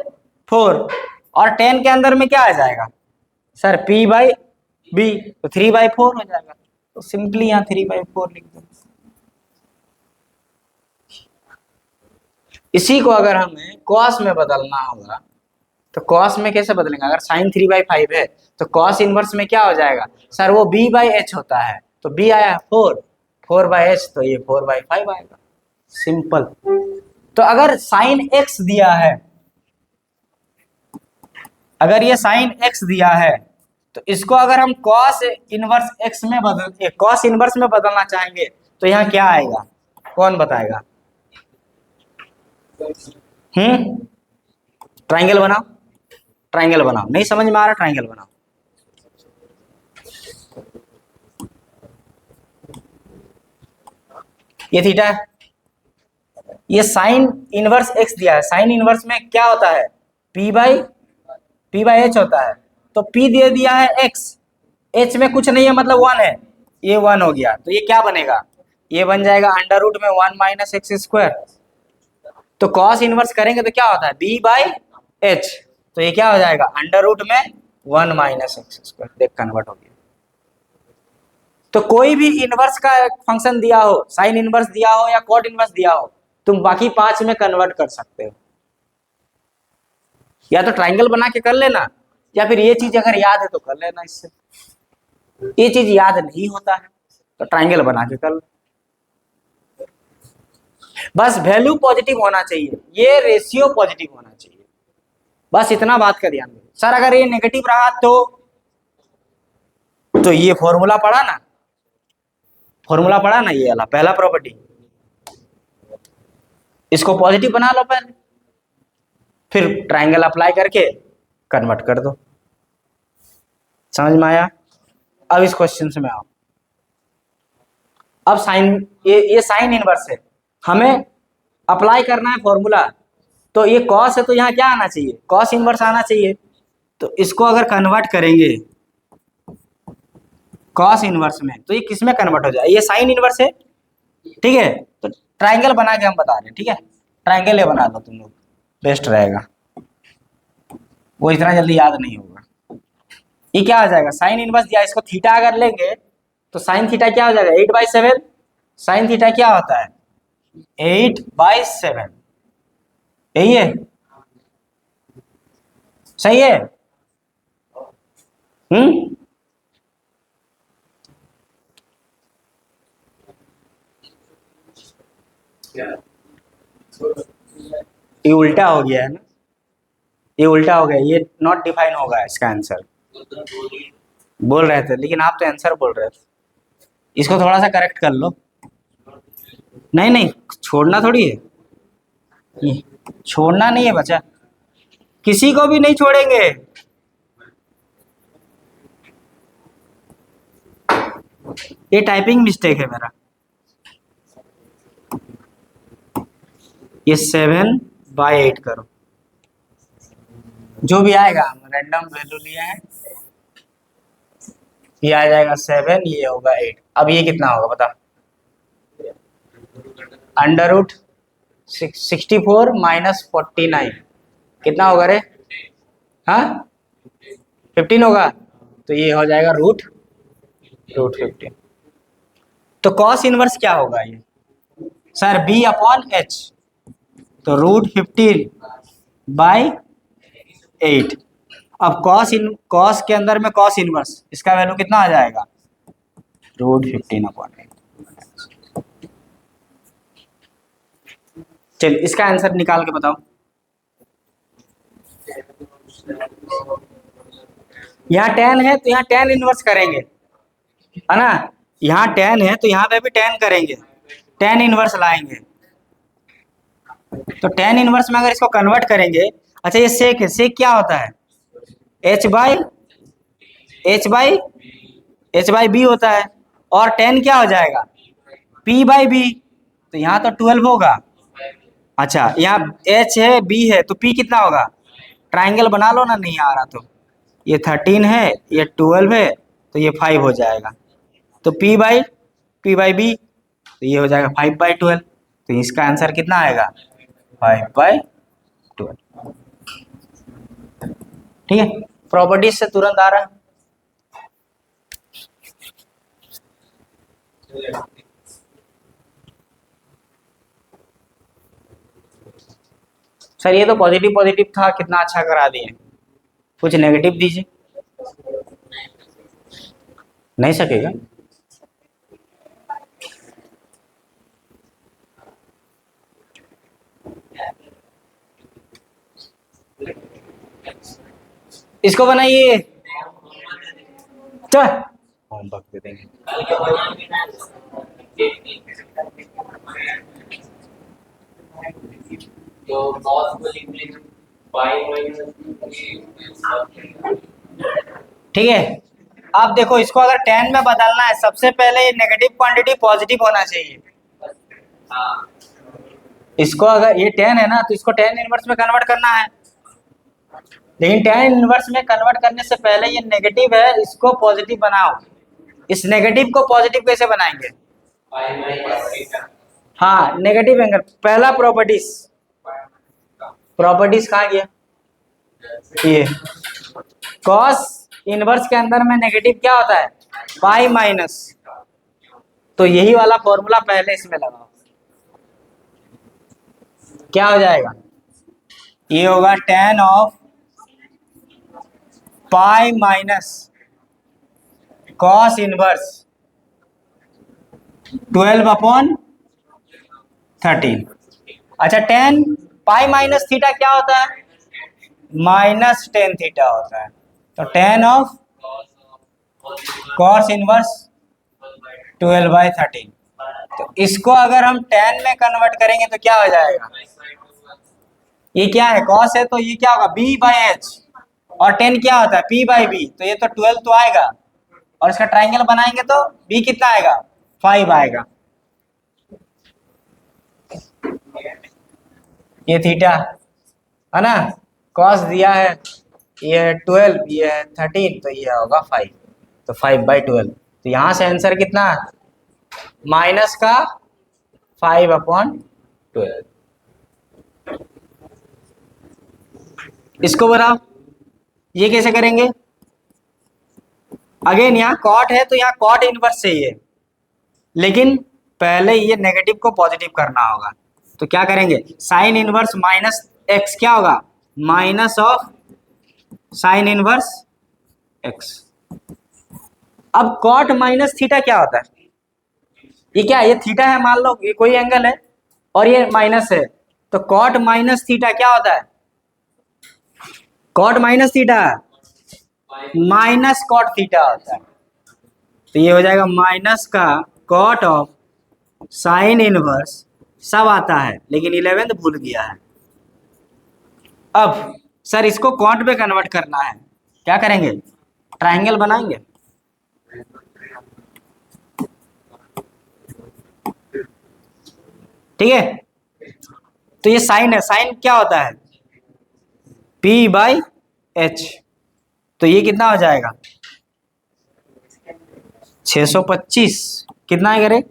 Speaker 1: 4। और 10 के अंदर में क्या आ जाएगा सर P/B, तो 3/4 हो जाएगा, तो सिंपली यहाँ 3/4 लिख दो। इसी को अगर हमें कॉस में बदलना होगा तो कॉस में कैसे बदलेंगे, अगर साइन 3/5 है तो कॉस इनवर्स में क्या हो जाएगा सर, वो B/H होता है, तो B आया 4, 4/H, तो ये 4/5 आएगा, सिंपल। तो अगर साइन x दिया है, अगर ये साइन x दिया है तो इसको अगर हम कॉस इनवर्स x में बदल, कॉस इनवर्स में बदलना चाहेंगे तो यहाँ क्या आएगा, कौन बताएगा। ट्राइंगल बनाओ, ट्राइंगल बनाओ, नहीं समझ में आ रहा ट्राइंगल बनाओ। ये थीटा है, ये साइन इनवर्स एक्स दिया है। साइन इनवर्स में क्या होता है, पी बाई एच होता है। तो पी दे दिया है एक्स, एच में कुछ नहीं है मतलब 1 है, ये 1 हो गया। तो ये क्या बनेगा, ये बन जाएगा अंडर रूट में 1 माइनस एक्स स्क्वायर। तो कॉस इनवर्स करेंगे तो क्या होता है, बी बाई एच। तो ये क्या हो जाएगा, अंडर रूट में 1 माइनस एक्स स्क्वायर। देख कन्वर्ट हो गया। तो कोई भी इनवर्स का फंक्शन दिया हो, साइन इनवर्स दिया हो या कॉट इनवर्स दिया हो, तुम बाकी 5 में कन्वर्ट कर सकते हो। या तो ट्राइंगल बना के कर लेना, या फिर ये चीज अगर याद है तो कर लेना इससे। ये चीज याद नहीं होता है तो ट्राइंगल बना के कर लो। बस वैल्यू पॉजिटिव होना चाहिए, ये रेशियो पॉजिटिव होना चाहिए, बस इतना बात का ध्यान दो। सर अगर ये नेगेटिव रहा तो ये फॉर्मूला पढ़ा ना, फॉर्मूला पढ़ा ना, ये वाला पहला प्रॉपर्टी, इसको पॉजिटिव बना लो पहले, फिर ट्राइंगल अप्लाई करके कन्वर्ट कर दो। समझ में आया। अब इस क्वेश्चन से मैं आऊं। अब साइन, ये साइन इनवर्स है, हमें अप्लाई करना है फॉर्मूला। तो ये कॉस है तो यहाँ क्या आना चाहिए, कॉस इनवर्स आना चाहिए। तो इसको अगर कन्वर्ट करेंगे कॉस इनवर्स में तो ये किस में कन्वर्ट हो जाए, ये साइन इनवर्स है, ठीक है। तो ट्राइंगल बना के हम बता रहे हैं, ठीक है। ट्राइंगल ये बना लो तुम लोग, बेस्ट रहेगा, वो इतना जल्दी याद नहीं होगा। ये क्या आ जाएगा, साइन इनवर्स दिया, इसको थीटा अगर लेंगे तो साइन थीटा क्या हो जाएगा, 8/7। साइन थीटा क्या होता है, 8/7। यही है, सही है। ये उल्टा हो गया है ना, ये उल्टा हो गया, ये नॉट डिफाइन होगा इसका आंसर। बोल रहे थे लेकिन आप तो आंसर बोल रहे थे, इसको थोड़ा सा करेक्ट कर लो। नहीं नहीं, छोड़ना थोड़ी है, ये छोड़ना नहीं है बच्चा, किसी को भी नहीं छोड़ेंगे। ये टाइपिंग मिस्टेक है मेरा। ये 7/8 करो, जो भी आएगा, हम रैंडम वैल्यू लिए हैं। ये आ जाएगा 7, ये होगा 8। अब ये कितना होगा बता, अंडर रूट 64 माइनस 49 कितना होगा रे, हाँ 15 होगा। तो ये हो जाएगा रूट 15। तो कॉस इनवर्स क्या होगा ये सर, B/H। तो √15/8। अब कॉस के अंदर में कॉस इनवर्स, इसका वैल्यू कितना आ जाएगा, √15/8। चल इसका आंसर निकाल के बताओ। यहाँ tan है तो यहाँ tan इनवर्स करेंगे, है ना। यहाँ tan है तो यहाँ पे भी tan करेंगे, tan इनवर्स लाएंगे। तो tan इनवर्स में अगर इसको कन्वर्ट करेंगे, अच्छा ये सेक है, सेक क्या होता है, H/B होता है। और tan क्या हो जाएगा, P/B। तो यहाँ तो 12 होगा। अच्छा यहाँ H है B है तो P कितना होगा, ट्राइंगल बना लो ना, नहीं आ रहा तो। ये 13 है, ये 12 है, तो ये 5 हो जाएगा। तो P/B तो ये हो जाएगा 5/12। तो इसका आंसर कितना आएगा, 5/12। ठीक है, प्रॉपर्टीज से तुरंत आ रहा है। सर ये तो पॉजिटिव पॉजिटिव था, कितना अच्छा करा दिए, कुछ नेगेटिव दीजिए। नहीं सकेगा, इसको बनाइए, चल होमवर्क दे देंगे। ठीक है, अब देखो इसको अगर tan में बदलना है, सबसे पहले ये नेगेटिव क्वांटिटी पॉजिटिव होना चाहिए। इसको अगर ये 10 है ना तो इसको 10 इनवर्स में कन्वर्ट करना है, लेकिन 10 इनवर्स में कन्वर्ट करने से पहले ये नेगेटिव है, इसको पॉजिटिव बनाओ। इस नेगेटिव को पॉजिटिव कैसे बनाएंगे? हाँ, नेगेटिव एंगल। पहला प्रॉपर्टीज, प्रॉपर्टीज कहाँ गया? ये कॉस इनवर्स के अंदर में नेगेटिव क्या होता है? Pi minus. तो यही वाला फॉर्मूला पहले इसमें लगाओ, क्या हो जाएगा? ये होगा tan of pi minus cos inverse 12/13। अच्छा, tan पाई माइनस थीटा क्या होता है? माइनस टेन थीटा होता है। तो tan ऑफ कॉस इनवर्स 12/13। तो इसको अगर हम tan में कन्वर्ट करेंगे तो क्या हो जाएगा? ये क्या है? cos है तो ये क्या होगा? b/h। और tan क्या होता है? p/b। तो ये तो 12 तो आएगा, और इसका ट्राइंगल बनाएंगे तो b कितना आएगा? 5 आएगा। ये थीटा है ना, cos दिया है, ये है 12, ये है 13, तो ये होगा 5। तो 5/12। तो यहां से आंसर कितना? माइनस का 5/12। इसको बनाओ, ये कैसे करेंगे? अगेन यहाँ कॉट है तो यहाँ कॉट इनवर्स चाहिए, लेकिन पहले ये नेगेटिव को पॉजिटिव करना होगा। तो क्या करेंगे? साइन इनवर्स माइनस एक्स क्या होगा? Minus of sine inverse x. अब कॉट माइनस थीटा क्या होता है? ये क्या है? ये थीटा है, मान लो ये कोई एंगल है और ये माइनस है, तो कॉट माइनस थीटा क्या होता है? Cot minus theta minus cot theta होता है। तो ये हो जाएगा माइनस का कॉट ऑफ साइन इनवर्स, सब आता है लेकिन 11th भूल गया है। अब सर इसको कॉट में कन्वर्ट करना है, क्या करेंगे? ट्राइंगल बनाएंगे। ठीक है, तो ये साइन है, साइन क्या होता है? p/h। तो ये कितना हो जाएगा? 625। कितना है करे?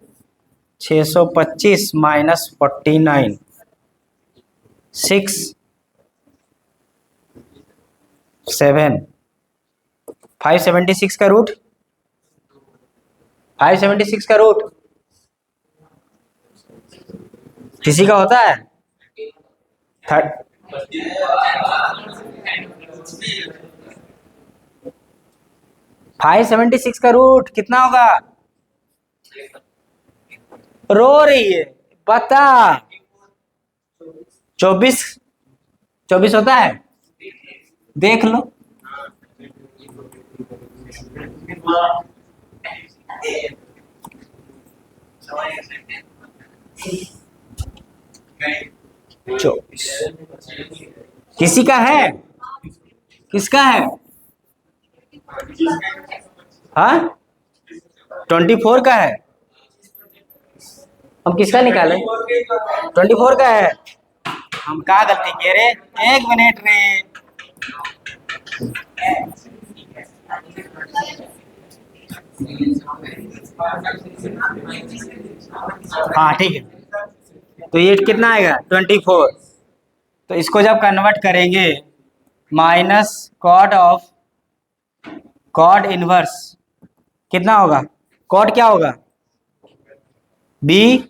Speaker 1: 625 माइनस 49, 6 7 576 का रूट, 576 का रूट किसी का होता है? 576 का रूट कितना होगा? रो रही है, बता। 24 24 होता है, देख लो। किसी का है? किसका है? हाँ, 24 का है। हम किसका निकाले? 24 का है। हम क्या गलती किए रे? 1 मिनट रे। हाँ ठीक है, तो ये कितना आएगा? 24। तो इसको जब कन्वर्ट करेंगे, minus cot of cot inverse कितना होगा? कॉट क्या होगा? b/p।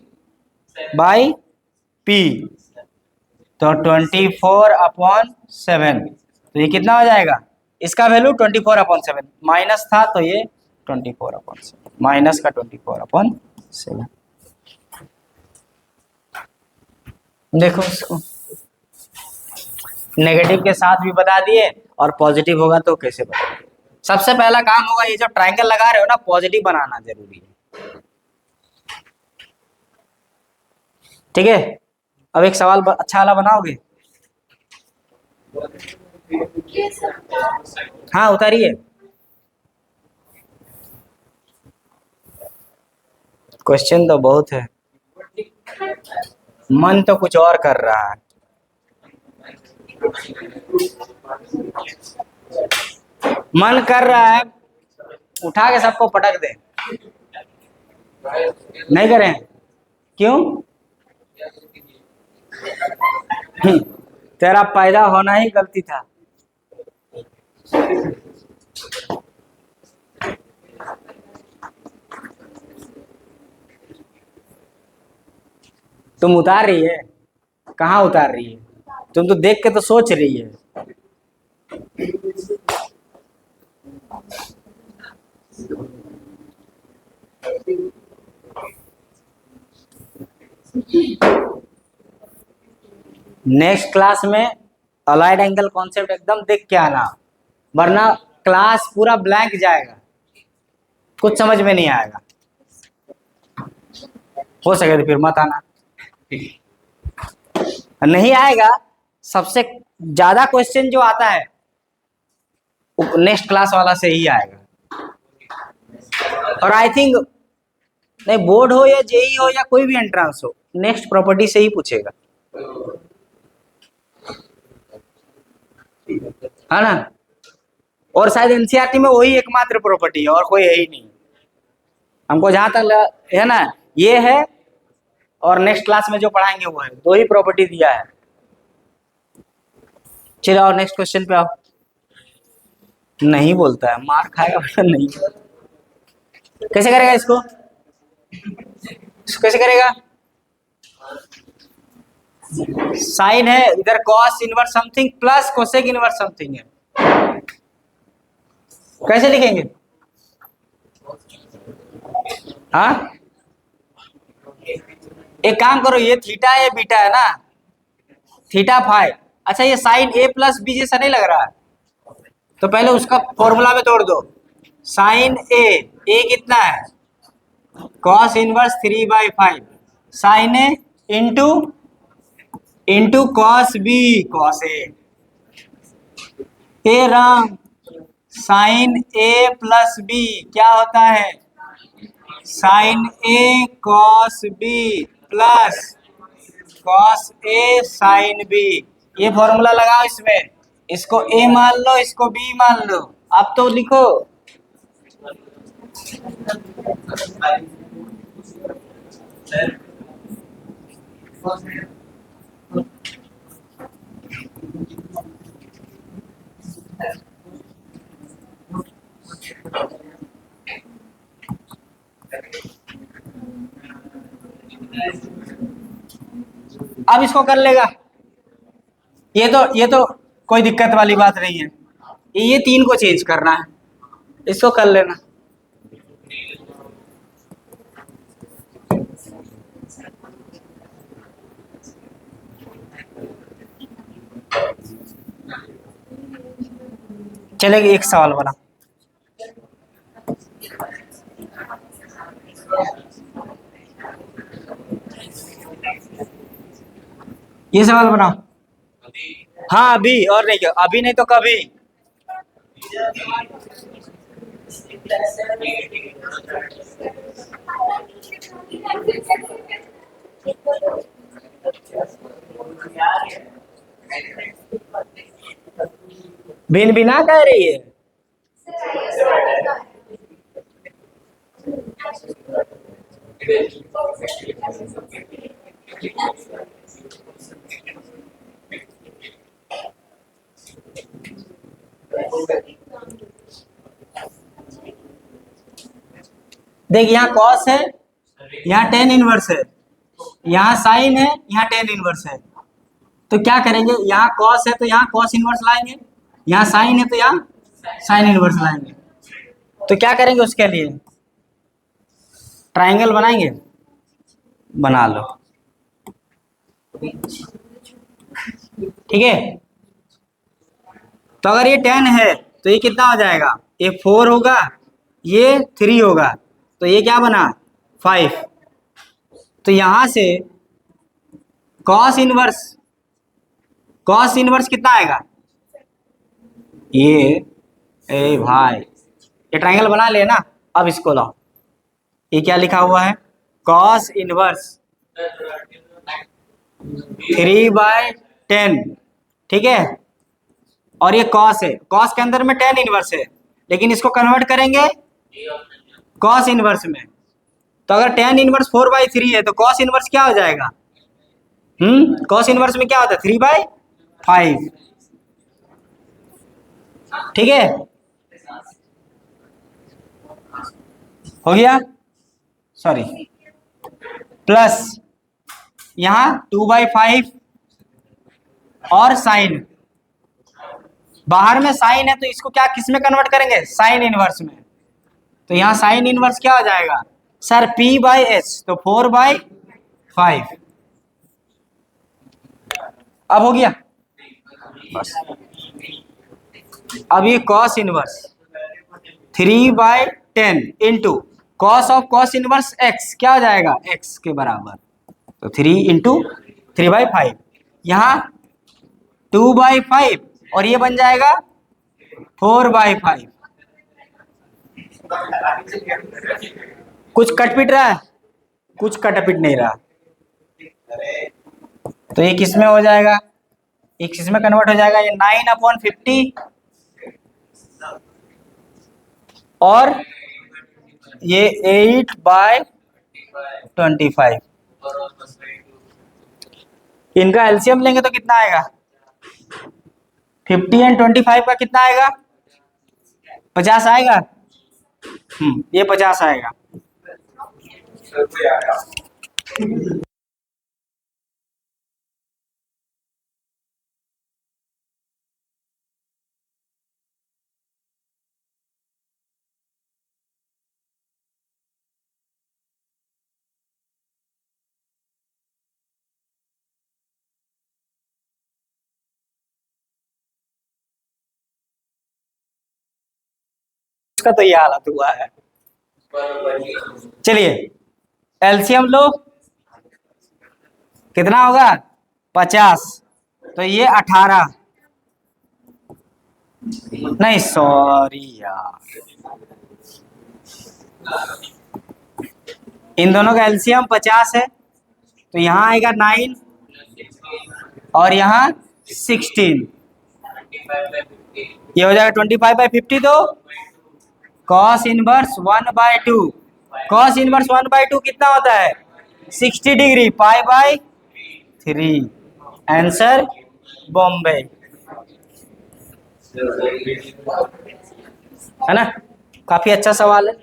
Speaker 1: तो 24/7। तो ये कितना हो जाएगा? इसका वैल्यू 24/7 माइनस था, तो ये 24/7 माइनस का 24/7। देखो इसको नेगेटिव के साथ भी बता दिए, और पॉजिटिव होगा तो कैसे बता? सबसे पहला काम होगा, ये जो ट्रायंगल लगा रहे हो ना, पॉजिटिव बनाना जरूरी है। ठीक है, अब एक सवाल अच्छा वाला बनाओगे? हाँ उतारिए। क्वेश्चन तो बहुत है। मन तो कुछ और कर रहा है। मन कर रहा है उठा के सबको पटक दे, नहीं करें? क्यों? तेरा पैदा होना ही गलती था। तुम उतार रही है? कहाँ उतार रही है? तुम तो देख के तो सोच रही है। नेक्स्ट क्लास में अलाइड एंगल कॉन्सेप्ट एकदम देख के आना, वरना क्लास पूरा ब्लैंक जाएगा, कुछ समझ में नहीं आएगा। हो सके तो फिर मत आना। नहीं आएगा, सबसे ज्यादा क्वेश्चन जो आता है नेक्स्ट क्लास वाला से ही आएगा। और आई थिंक नहीं, बोर्ड हो या जेई हो या कोई भी एंट्रेंस हो, नेक्स्ट प्रॉपर्टी से ही पूछेगा, है ना? और शायद एनसीईआरटी में वही एकमात्र प्रॉपर्टी है और कोई है ही नहीं। हमको जहां तक है ना, ये है और नेक्स्ट क्लास में जो पढ़ाएंगे वो है, दो ही प्रॉपर्टी दिया है। चलो और नेक्स्ट क्वेश्चन पे आओ। नहीं बोलता है, मार खाएगा बेटा। नहीं, कैसे करेगा इसको? कैसे करेगा? साइन है, इधर cos inverse something plus cosec inverse something है, कैसे लिखेंगे? हाँ, एक काम करो, ये थीटा है, बीटा है ना, थीटा फाइव। अच्छा, ये साइन ए प्लस बी जैसा नहीं लग रहा है? तो पहले उसका फॉर्मूला में तोड़ दो। साइन ए कितना है? Cos inverse 3/5 sign A into cos B cos A Ram. Sign A plus B क्या होता है? Sign A cos B plus cos A sine B. ये फॉर्मूला लगाओ इसमें, इसको ए मान लो, इसको बी मान लो। अब तो लिखो। अब इसको कर लेगा, ये तो कोई दिक्कत वाली बात नहीं है। ये तीन को चेंज करना है, इसको कर लेना। चलेगी, एक सवाल बना। ये सवाल बनाओ। हाँ, अभी और नहीं, अभी नहीं तो कभी। भिन भिना कह रही है। देख, यहाँ कॉस है, यहाँ टेन इनवर्स है, यहाँ साइन है, यहाँ टेन इनवर्स है। तो क्या करेंगे, यहाँ कॉस है तो यहाँ कॉस इनवर्स लाएंगे, यहाँ साइन है तो यहाँ साइन इनवर्स लाएंगे। तो क्या करेंगे उसके लिए? ट्राइंगल बनाएंगे, बना लो। ठीक है, तो अगर ये 10 है तो ये कितना हो जाएगा? ये 4 होगा, ये 3 होगा, तो ये क्या बना? 5। तो यहां से कॉस इनवर्स कितना आएगा? ये ए भाई, ये ट्राइंगल बना ले ना। अब इसको लाओ, ये क्या लिखा हुआ है? कॉस इनवर्स 3/10, ठीक है। और ये कॉस है, कॉस के अंदर में टेन इनवर्स है, लेकिन इसको कन्वर्ट करेंगे कॉस इनवर्स में। तो अगर टेन इनवर्स 4/3 है तो कॉस इनवर्स क्या हो जाएगा? कॉस इनवर्स में क्या होता है? 3/5, ठीक है। हो गया, सॉरी, प्लस यहां 2/5 और साइन, बाहर में साइन है तो इसको क्या किस में कन्वर्ट करेंगे? साइन इनवर्स में। तो यहाँ साइन इनवर्स क्या हो जाएगा सर? P/H, तो 4/5। अब हो गया बस। अब ये cos inverse 3/10 into cos of cos inverse x क्या हो जाएगा? x के बराबर, तो 3 इंटू 3/5, यहाँ 2/5 और ये बन जाएगा 4/5। कुछ कट पिट रहा है? कुछ कट पिट नहीं रहा। तो ये किस में हो जाएगा? ये किस में कन्वर्ट हो जाएगा? ये 9/50 और ये 8/25। इनका एलसीएम लेंगे तो कितना आएगा? 50 एंड 25 का कितना आएगा? 50 आएगा। ये 50 आएगा। इसका तो ये हालत हुआ है। चलिए एलसीएम लो, कितना होगा? 50, तो ये 18, नहीं सॉरी यार, इन दोनों का एलसीएम 50 है, तो यहाँ आएगा 9 और यहाँ 16, ये हो जाएगा 25/50। तो कॉस इनवर्स 1/2, कॉस इनवर्स 1/2 कितना होता है? 60 डिग्री, π/3। आंसर बॉम्बे, है ना? काफी अच्छा सवाल है।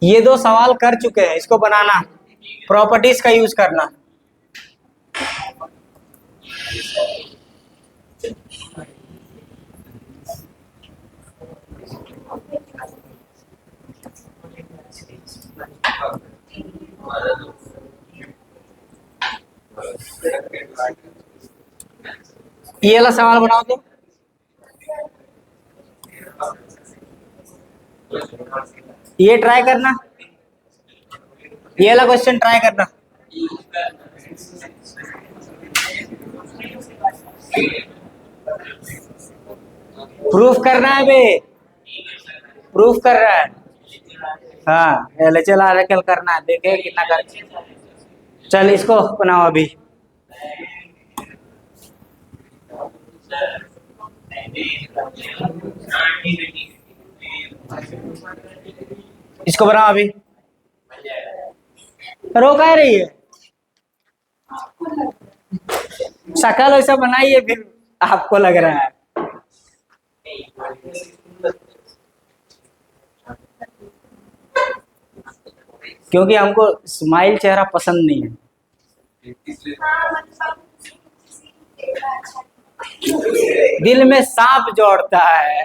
Speaker 1: ये दो सवाल कर चुके हैं, इसको बनाना, प्रॉपर्टीज का यूज करना। ये वाला सवाल बनाओ तो, ये ट्राई करना, ये वाला क्वेश्चन ट्राई करना। प्रूफ करना है बे, प्रूफ कर रहा है। हाँ LHL RHL करना है, देखे कितना कर। चल इसको बनाओ अभी। इसको बनाओ अभी। रोका है रही है, शकल वैसा बनाइए फिर आपको लग रहा है। क्योंकि हमको स्माइल चेहरा पसंद नहीं है। दिल में सांप जोड़ता है।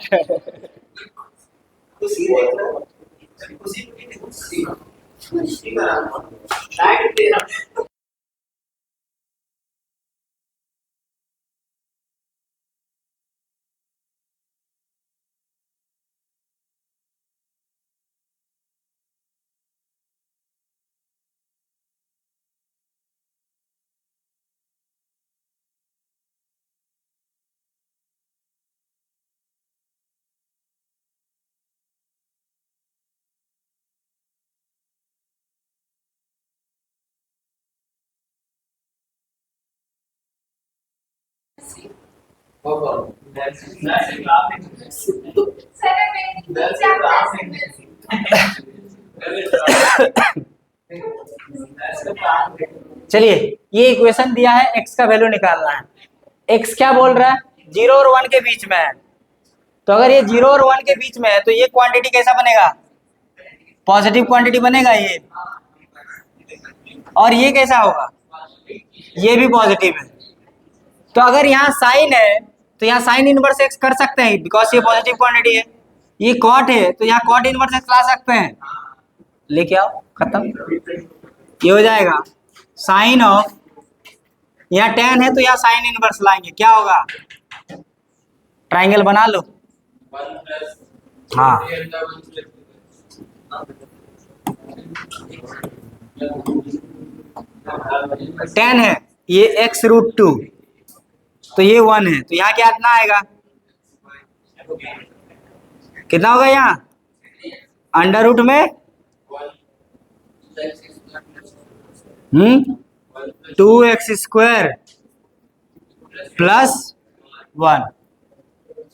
Speaker 1: चलिए, ये इक्वेशन दिया है, x का वैल्यू निकालना है। x क्या बोल रहा है? 0 और 1 के बीच में है। तो अगर ये 0 और 1 के बीच में है तो ये क्वांटिटी कैसा बनेगा? पॉजिटिव क्वांटिटी बनेगा ये। और ये कैसा होगा? ये भी पॉजिटिव है। तो अगर यहाँ साइन है तो यहाँ साइन इनवर्स एक्स कर सकते हैं, बिकॉज ये पॉजिटिव क्वांटिटी है। ये कॉट है तो यहाँ कॉट इनवर्स एक्स ला सकते हैं। लेके आओ, खत्म। ये हो जाएगा साइन ऑफ, यहाँ टेन है तो यहाँ साइन इनवर्स लाएंगे, क्या होगा? ट्राइंगल बना लो। हाँ, टेन है, ये एक्स रूट टू, तो ये 1 है, तो यहाँ क्या कितना आएगा? कितना होगा यहाँ? अंडर रूट में 2x स्क्वायर प्लस 1,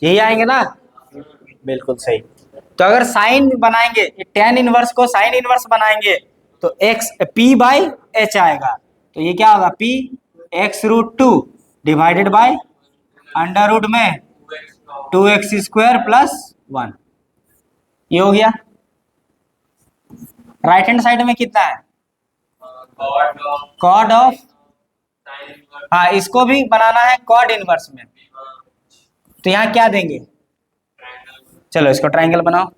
Speaker 1: यही आएंगे ना? बिल्कुल सही। तो अगर साइन बनाएंगे, टेन इनवर्स को साइन इनवर्स बनाएंगे तो x p बाई एच आएगा। तो ये क्या होगा? p x root two divided by under root में 2x स्क्वायर प्लस 1। ये हो गया। राइट हैंड साइड में कितना है? कॉड ऑफ, हाँ, इसको भी बनाना है कॉड इनवर्स में। तो यहाँ क्या देंगे? चलो इसको ट्राइंगल बनाओ।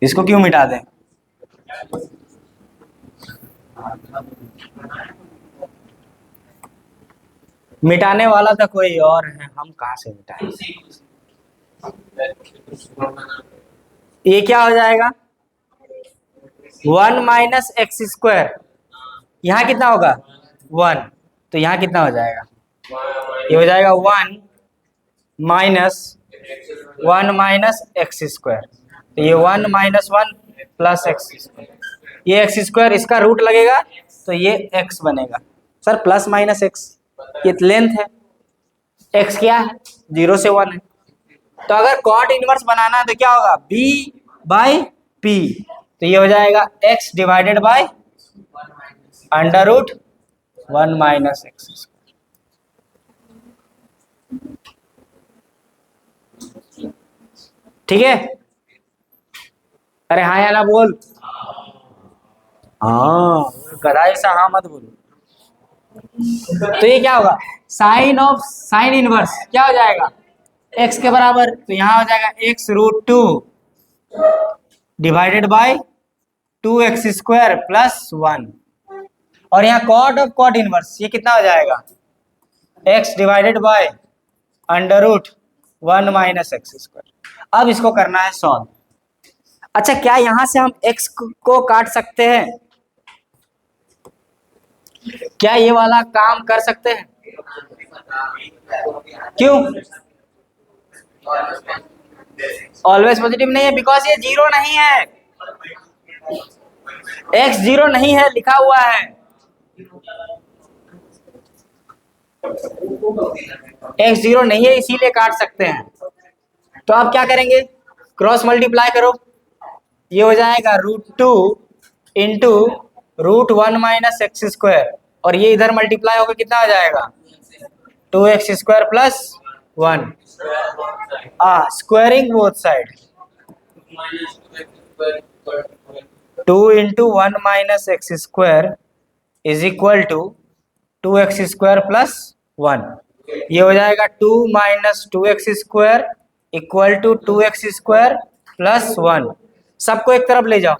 Speaker 1: इसको क्यों मिटा दें? मिटाने वाला तो कोई और है, हम कहाँ से मिटाएं? ये क्या हो जाएगा? 1 माइनस एक्स स्क्वायर, यहाँ कितना होगा? 1, तो यहाँ कितना हो जाएगा? ये हो जाएगा 1 माइनस एक्स स्क्वायर, तो ये 1 माइनस 1 प्लस एक्स स्क्वायर, ये एक्स स्क्वायर इसका रूट लगेगा तो ये एक्स बनेगा। सर प्लस माइनस एक्स, ये लेंथ है, एक्स क्या है? 0 से 1 है। तो अगर कॉट इनवर्स बनाना है तो क्या होगा? b बाई p, तो ये हो जाएगा x divided by under root 1 minus x. ठीक है? अरे हाँ या ना बोल। हाँ, गधा ऐसा हाँ मत बोलो। तो ये क्या होगा? साइन ऑफ साइन इनवर्स क्या हो जाएगा? x के बराबर, तो यहाँ हो जाएगा x root two divided by 2x square plus 1, और यहाँ कॉट ऑफ कॉट इनवर्स ये कितना हो जाएगा? x divided by under root 1 minus x square. अब इसको करना है सॉल्व। अच्छा, क्या यहाँ से हम x को काट सकते हैं? क्या ये वाला काम कर सकते हैं? क्यों? ऑलवेज पॉजिटिव नहीं है, बिकॉज ये 0 नहीं है। x 0 नहीं है लिखा हुआ है, x 0 नहीं है, इसीलिए काट सकते हैं। तो आप क्या करेंगे? क्रॉस मल्टीप्लाई करो, ये हो जाएगा root two into root 1 minus x square, और ये इधर मल्टीप्लाई होकर कितना हो जाएगा? 2x square plus 1, squaring both side, 2 into 1 minus x square is equal to 2x square plus 1। ये हो जाएगा 2 minus 2x square equal to 2x square plus 1। सबको एक तरफ ले जाओ,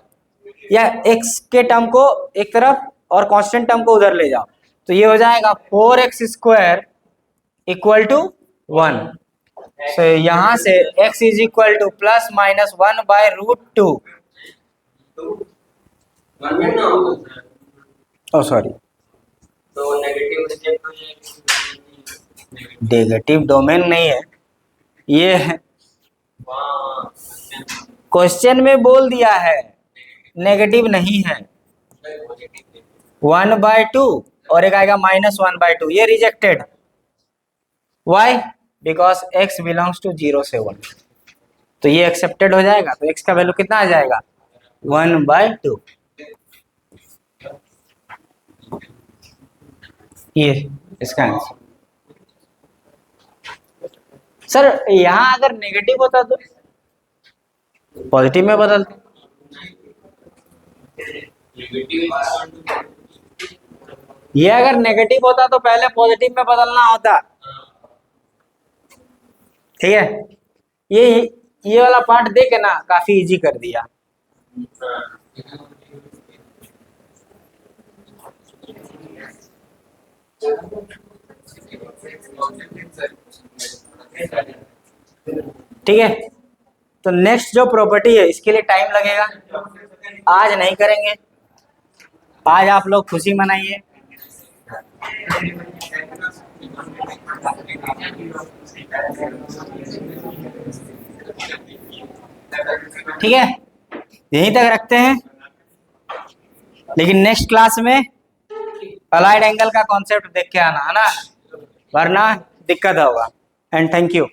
Speaker 1: या x के टर्म को एक तरफ और कांस्टेंट टर्म को उधर ले जाओ, तो ये हो जाएगा 4x स्क्वायर इक्वल टू 1। तो यहाँ से x is equal to plus minus 1 by root 2। Oh sorry,
Speaker 2: तो
Speaker 1: नेगेटिव डोमेन नहीं है, ये है क्वेश्चन में बोल दिया है, नेगेटिव नहीं है। 1/2 और एक आएगा -1/2, ये rejected. Why? Because x belongs to 0 से 1, तो ये एक्सेप्टेड हो जाएगा, तो x का वैल्यू कितना आ जाएगा 1/2। ये इसका आंसर। सर यहां अगर नेगेटिव होता तो पॉजिटिव में बदलते। ये अगर नेगेटिव होता तो पहले पॉजिटिव में बदलना होता। ठीक है, ये ये वाला पार्ट दे के ना काफी इजी कर दिया। ठीक है, तो नेक्स्ट जो प्रॉपर्टी है इसके लिए टाइम लगेगा, आज नहीं करेंगे, आज आप लोग खुशी मनाइए। ठीक है, यहीं तक रखते हैं, लेकिन नेक्स्ट क्लास में अलाइड एंगल का कॉन्सेप्ट देख के आना है ना, वरना दिक्कत होगा। And thank you.